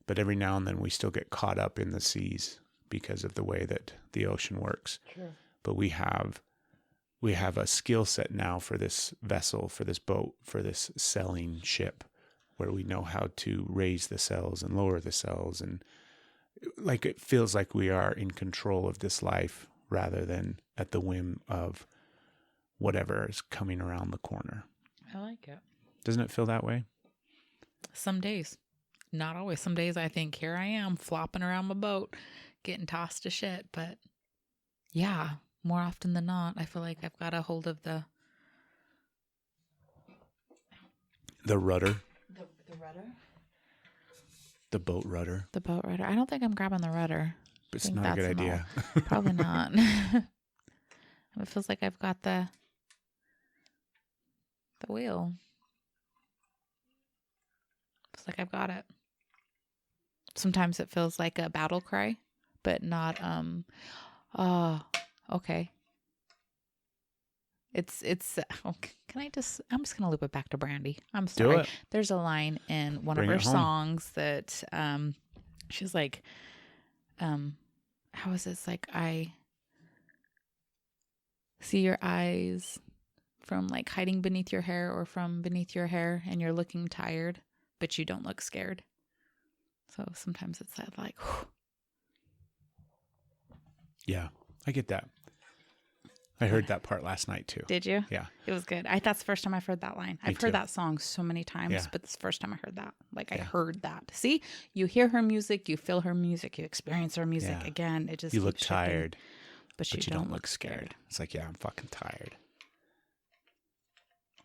But every now and then we still get caught up in the seas because of the way that the ocean works. Sure. But we have a skill set now for this vessel, for this boat, for this sailing ship, where we know how to raise the sails and lower the sails. And like, it feels like we are in control of this life rather than at the whim of whatever is coming around the corner. I like it. Doesn't it feel that way? Some days. Not always. Some days I think, here I am flopping around my boat, getting tossed to shit. But yeah, more often than not, I feel like I've got a hold of the rudder. The rudder? The boat rudder. The boat rudder. I don't think I'm grabbing the rudder. But it's not a good idea. Probably not. It feels like I've got the wheel. Feels like I've got it. Sometimes it feels like a battle cry, but not okay. It's I'm just gonna loop it back to Brandi. I'm sorry. Do it. There's a line in one of her songs that she's like, how is it? It's like, I see your eyes from like hiding beneath your hair or from beneath your hair, and you're looking tired, but you don't look scared. So sometimes it's that like, whew. Yeah, I get that. I heard that part last night too. Did you? Yeah. It was good. That's the first time I've heard that line. I've heard that song so many times, but it's the first time I heard that. Like, I heard that. See, you hear her music, you feel her music, you experience her music again. It just you look tired. But you don't look scared. It's like, yeah, I'm fucking tired.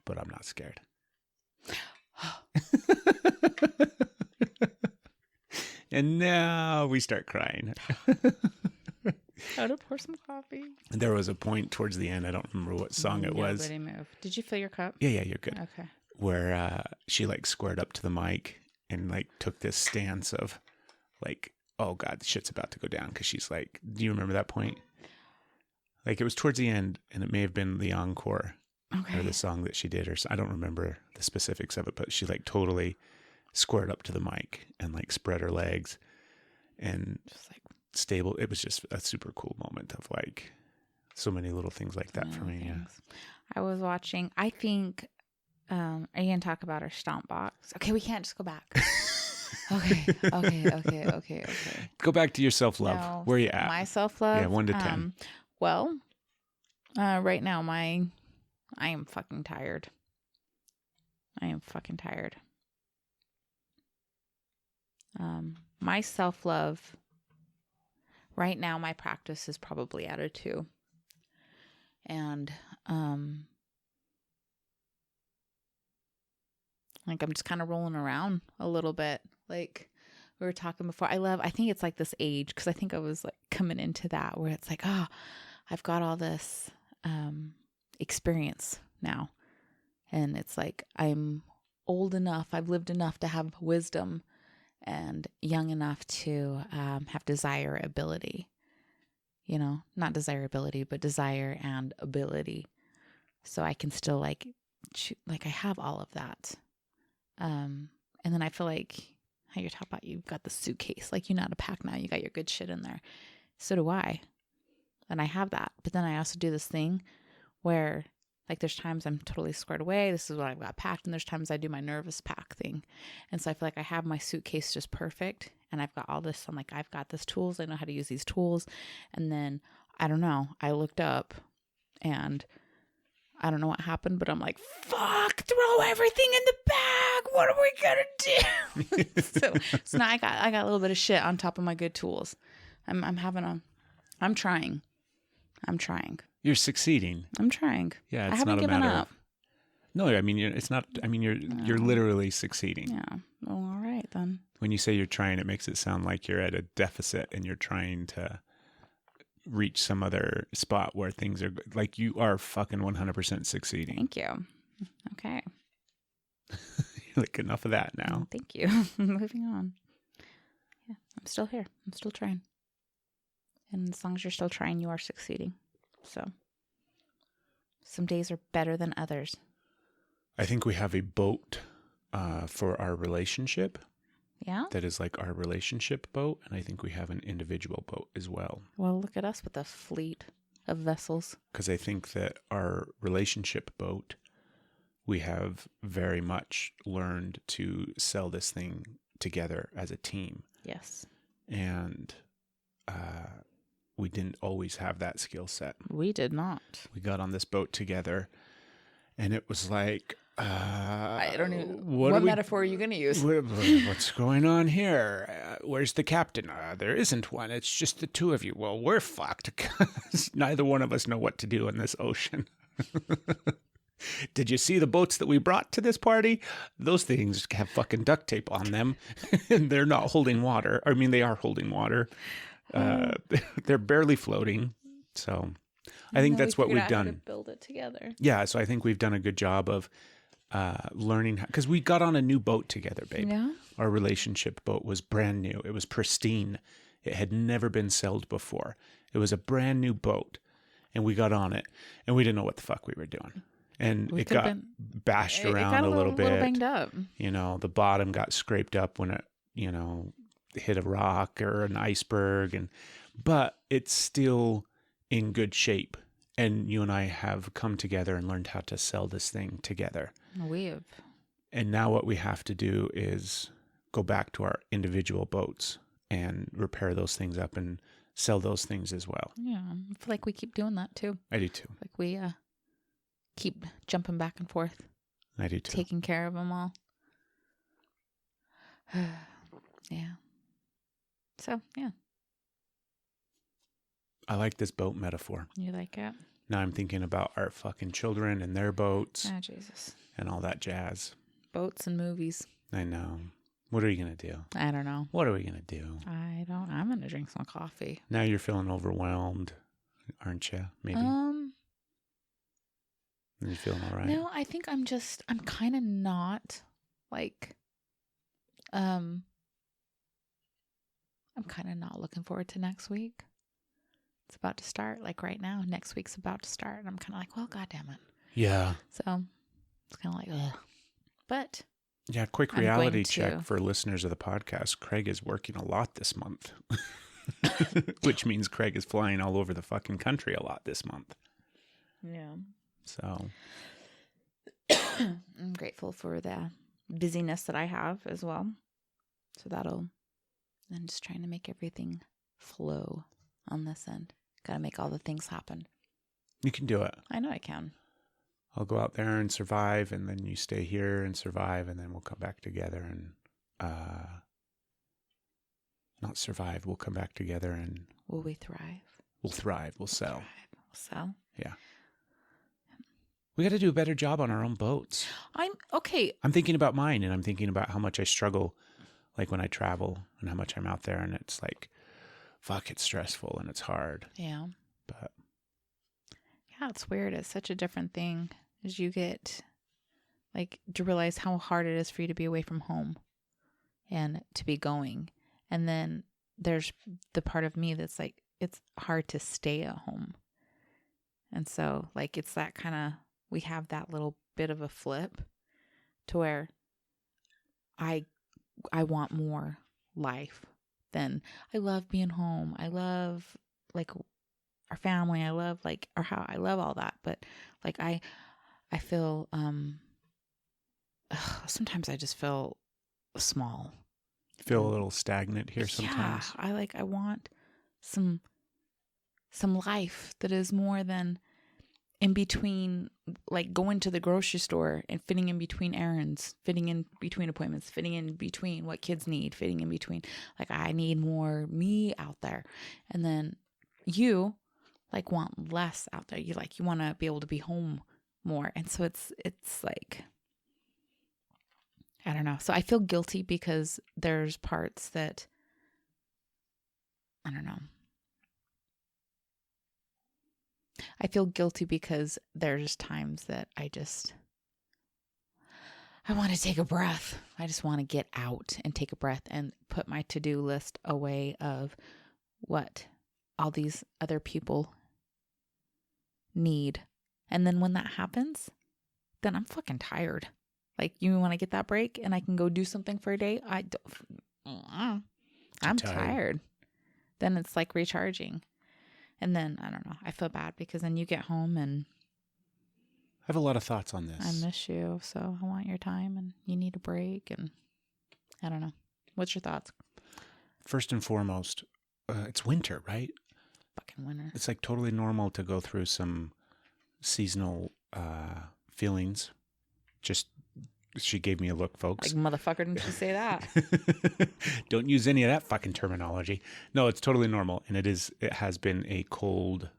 But I'm not scared. And now we start crying. How to pour some coffee. There was a point towards the end, I don't remember what song it was. Nobody move. Did you fill your cup? Yeah, you're good. Okay. Where she like squared up to the mic and like took this stance of like, oh God, the shit's about to go down. Because she's like, do you remember that point? Like it was towards the end, and it may have been the encore or the song that she did, or I don't remember the specifics of it, but she like totally squared up to the mic and like spread her legs and just like stable. It was just a super cool moment of like so many little things like that for me. Yeah. I was watching, I think, are you going to talk about our stomp box? Okay, we can't just go back. Okay. Go back to your self-love. No, where are you at? My self-love? Yeah, 1 to 10. Well, right now, I am fucking tired. My self-love, right now, my practice is probably at a 2. And, like, I'm just kind of rolling around a little bit. Like we were talking before, I think it's like this age, because I think I was like coming into that where it's like, I've got all this experience now. And it's like, I'm old enough, I've lived enough to have wisdom, and young enough to have desirability. You know, not desirability, but desire and ability. So I can still like I have all of that. And then I feel like how you're talking about, you've got the suitcase, like you know how to pack now, you got your good shit in there. So do I. And I have that. But then I also do this thing where like there's times I'm totally squared away. This is what I've got packed. And there's times I do my nervous pack thing. And so I feel like I have my suitcase just perfect. And I've got all this. I'm like, I've got this tools. I know how to use these tools. And then I don't know. I looked up and I don't know what happened, but I'm like, fuck, throw everything in the bag. What are we going to do? so now I got a little bit of shit on top of my good tools. I'm trying. You're succeeding. I'm trying. Yeah, it's I haven't not a given matter up. No, I mean, it's not. I mean, you're literally succeeding. Yeah. Well, all right then. When you say you're trying, it makes it sound like you're at a deficit and you're trying to reach some other spot where things are like you are fucking 100% succeeding. Thank you. Okay. Like enough of that now. Thank you. Moving on. Yeah, I'm still here. I'm still trying. And as long as you're still trying, you are succeeding. So some days are better than others. I think we have a boat for our relationship. Yeah. That is like our relationship boat. And I think we have an individual boat as well. Well, look at us with a fleet of vessels. Because I think that our relationship boat, we have very much learned to sell this thing together as a team. Yes. And we didn't always have that skill set. We did not. We got on this boat together and it was like, I don't even. What metaphor are you going to use? What's going on here? Where's the captain? There isn't one. It's just the two of you. Well, we're fucked because neither one of us know what to do in this ocean. Did you see the boats that we brought to this party? Those things have fucking duct tape on them, and they're not holding water. I mean, they are holding water. They're barely floating. So I think that's what we've done. How to build it together. Yeah, so I think we've done a good job of learning, because we got on a new boat together, babe. Yeah. Our relationship boat was brand new. It was pristine. It had never been sailed before. It was a brand new boat, and we got on it, and we didn't know what the fuck we were doing. And it got bashed around a little bit. Little banged up. You know, the bottom got scraped up when it, hit a rock or an iceberg, but it's still in good shape. And you and I have come together and learned how to sell this thing together. We have. And now what we have to do is go back to our individual boats and repair those things up and sell those things as well. Yeah, I feel like we keep doing that too. I do too. Like we keep jumping back and forth. I do too. Taking care of them all. Yeah. So, yeah. I like this boat metaphor. You like it? Now I'm thinking about our fucking children and their boats Oh, Jesus. and all that jazz. Boats and movies. I know. What are you going to do? I don't know. What are we going to do? I'm going to drink some coffee. Now you're feeling overwhelmed, aren't you? Maybe. Are you feeling all right? No, I think I'm kind of not like, I'm kind of not looking forward to next week. It's about to start, like right now. Next week's about to start. And I'm kind of like, well, God damn it. Yeah. So it's kind of like, ugh. But yeah, quick reality check for listeners of the podcast. Craig is working a lot this month, which means Craig is flying all over the fucking country a lot this month. Yeah. So I'm grateful for the busyness that I have as well. So I'm just trying to make everything flow on this end. Got to make all the things happen. You can do it. I know I can. I'll go out there and survive, and then you stay here and survive, and then we'll come back together and not survive. We'll come back together and will we thrive? We'll thrive. We'll sell. We'll sell. Yeah. We got to do a better job on our own boats. I'm thinking about mine, and I'm thinking about how much I struggle, like when I travel, and how much I'm out there, and it's like, fuck, it's stressful and it's hard. Yeah. But yeah, it's weird. It's such a different thing as you get like to realize how hard it is for you to be away from home and to be going. And then there's the part of me that's like, it's hard to stay at home. And so like, it's that kind of, we have that little bit of a flip to where I want more life than I love being home. I love like our family. I love like our house. I love all that. But like I feel sometimes I just feel small. Feel a little stagnant here sometimes. Yeah, I want some life that is more than in between, like going to the grocery store and fitting in between errands, fitting in between appointments, fitting in between what kids need, fitting in between. Like I need more me out there. And then you like want less out there. You want to be able to be home more. And so it's like, I don't know. So I feel guilty because there's parts that, I don't know. I feel guilty because there's times that I want to take a breath. I just want to get out and take a breath and put my to-do list away of what all these other people need. And then when that happens, then I'm fucking tired. Like, you want to get that break and I can go do something for a day? I'm tired. Then it's like recharging. And then, I don't know, I feel bad because then you get home and I have a lot of thoughts on this. I miss you, so I want your time and you need a break and I don't know. What's your thoughts? First and foremost, it's winter, right? Fucking winter. It's like totally normal to go through some seasonal feelings. Just, she gave me a look, folks. Like, motherfucker, didn't you say that? Don't use any of that fucking terminology. No, it's totally normal. And it has been a cold,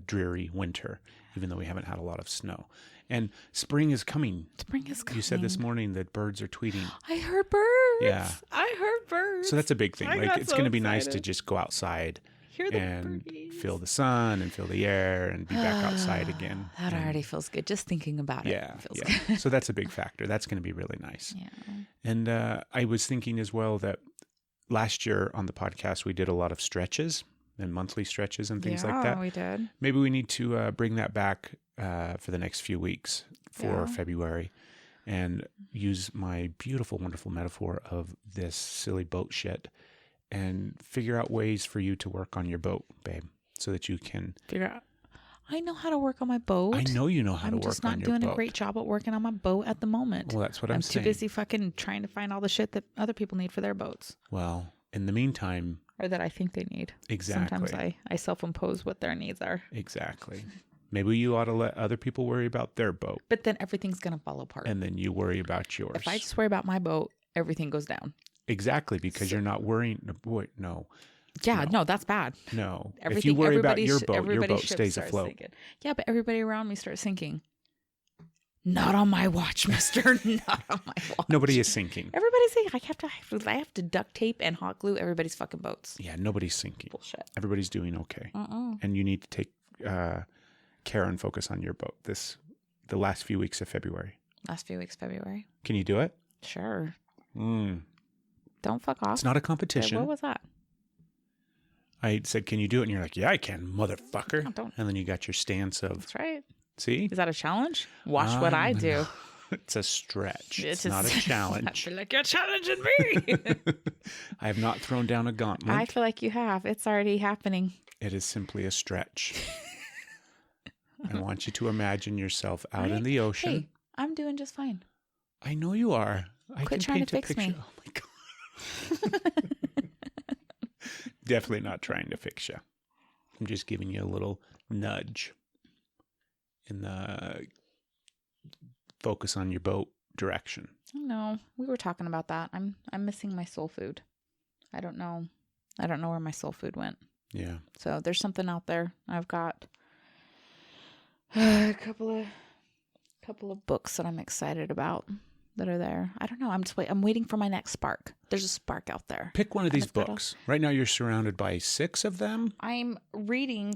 dreary winter, even though we haven't had a lot of snow. And spring is coming. Spring is coming. You said this morning that birds are tweeting. I heard birds. Yeah. I heard birds. So that's a big thing. Like, it's going to be nice to excited. just go outside Hear the and birdies. feel the sun and feel the air and be back outside again. That already feels good. Just thinking about it. Yeah. Feels Yeah. good. So that's a big factor. That's going to be really nice. Yeah. And I was thinking as well that last year on the podcast, we did a lot of stretches and monthly stretches and things like that. We did. Maybe we need to bring that back for the next few weeks for February and use my beautiful, wonderful metaphor of this silly boat shit and figure out ways for you to work on your boat, babe, so that you can figure out. I know how to work on my boat. I know you know how to work on your boat. I'm just not doing a great job at working on my boat at the moment. Well, that's what I'm saying. I'm too busy fucking trying to find all the shit that other people need for their boats. Well, in the meantime. Or that I think they need. Exactly. Sometimes I self-impose what their needs are. Exactly. Maybe you ought to let other people worry about their boat. But then everything's going to fall apart. And then you worry about yours. If I just worry about my boat, everything goes down. Exactly, because you're not worrying. No. Yeah, no, that's bad. No. If you worry about your boat ship stays starts afloat. sinking. Yeah, but everybody around me starts sinking. Not on my watch, mister. Not on my watch. Nobody is sinking. Everybody's sinking. I have to duct tape and hot glue everybody's fucking boats. Yeah, nobody's sinking. Bullshit. Everybody's doing okay. And you need to take care and focus on your boat the last few weeks of February. February. Can you do it? Sure. Mm. Don't fuck off. It's not a competition. What was that? I said, can you do it? And you're like, yeah, I can, motherfucker. No, don't. And then you got your stance of, That's right. see? Is that a challenge? Watch what I do. No. It's a stretch. It's not a challenge. I feel like you're challenging me. I have not thrown down a gauntlet. I feel like you have. It's already happening. It is simply a stretch. I want you to imagine yourself out in the ocean. Hey, I'm doing just fine. I know you are. Quit trying to fix me. Oh my God. Definitely not trying to fix you. I'm just giving you a little nudge in the focus on your boat direction. No, we were talking about that. I'm missing my soul food. I don't know where my soul food went. Yeah. So there's something out there. I've got a couple of books that I'm excited about that are there. I don't know. I'm waiting for my next spark. There's a spark out there. Pick one of these books. Right now you're surrounded by 6 of them. I'm reading.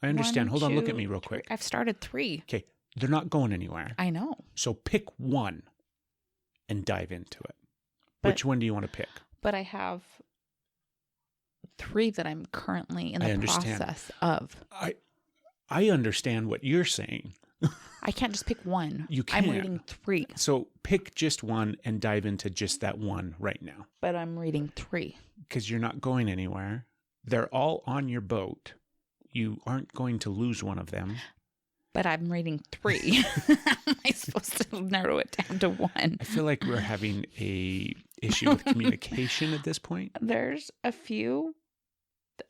I understand. Hold on. Look at me real quick. I've started 3. Okay. They're not going anywhere. I know. So pick one and dive into it. Which one do you want to pick? But I have 3 that I'm currently in the process of. I understand what you're saying. I can't just pick one. You can. I'm reading 3. So pick just one and dive into just that one right now. But I'm reading 3. Because you're not going anywhere. They're all on your boat. You aren't going to lose one of them. But I'm reading 3. How am I supposed to narrow it down to 1? I feel like we're having a issue with communication at this point. There's a few.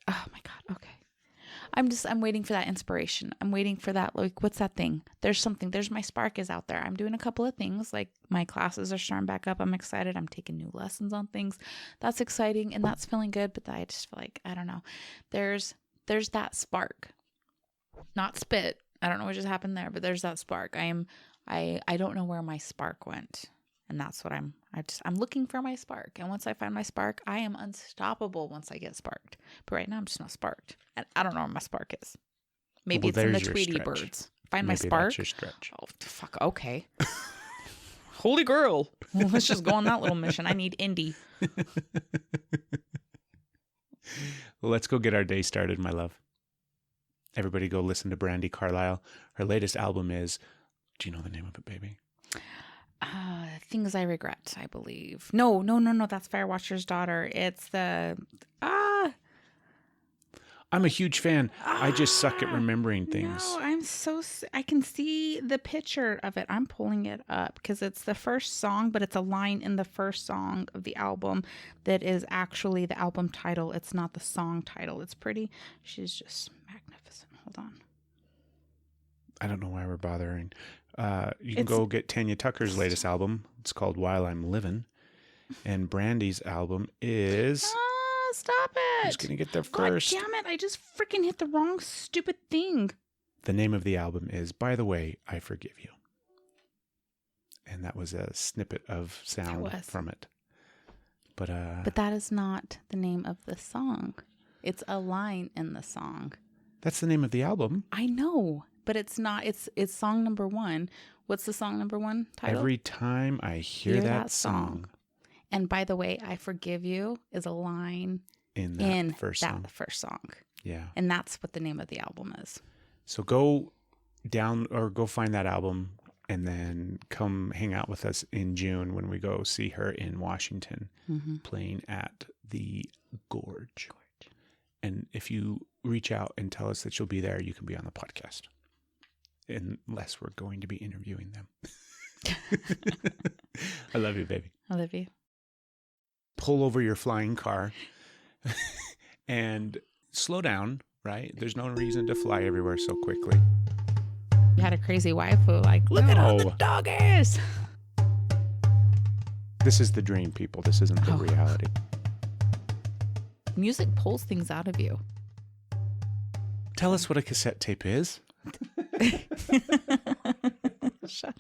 Oh my God. Okay. I'm waiting for that inspiration. I'm waiting for that, like, what's that thing? There's something. There's my spark is out there. I'm doing a couple of things. Like, my classes are starting back up. I'm excited. I'm taking new lessons on things. That's exciting and that's feeling good. But I just feel like, I don't know. There's that spark. Not spit. I don't know what just happened there, but there's that spark. I don't know where my spark went. And that's what I'm looking for my spark. And once I find my spark, I am unstoppable once I get sparked. But right now I'm just not sparked. And I don't know where my spark is. Maybe it's in the Tweety birds. Find my spark. That's your stretch. Oh, fuck. Okay. Holy girl. Well, let's just go on that little mission. I need Indy. Well, let's go get our day started, my love. Everybody go listen to Brandi Carlile. Her latest album is, do you know the name of it, baby? Things I Regret, I believe. No. That's Firewatcher's Daughter. It's the... I'm a huge fan. I just suck at remembering things. No, I can see the picture of it. I'm pulling it up because it's the first song, but it's a line in the first song of the album that is actually the album title. It's not the song title. It's pretty. She's just magnificent. Hold on. I don't know why we're bothering. You can go get Tanya Tucker's latest album. It's called While I'm Living. And Brandi's album is... Stop it. Who's going to get there first? God damn it. I just freaking hit the wrong stupid thing. The name of the album is, By the Way, I Forgive You. And that was a snippet of sound from it. But that is not the name of the song. It's a line in the song. That's the name of the album. I know, but it's not. It's song number 1. What's the song number 1 title? Every Time I Hear That Song. And By the Way, I Forgive You is a line in that first song. Yeah. And that's what the name of the album is. So go down or go find that album and then come hang out with us in June when we go see her in Washington playing at the Gorge. And if you reach out and tell us that you'll be there, you can be on the podcast. Unless we're going to be interviewing them. I love you, baby. I love you. Pull over your flying car and slow down, right? There's no reason to fly everywhere so quickly. You had a crazy wife who look at all the doggies. This is the dream, people. This isn't the reality. music pulls things out of you. Tell us what a cassette tape is. Shut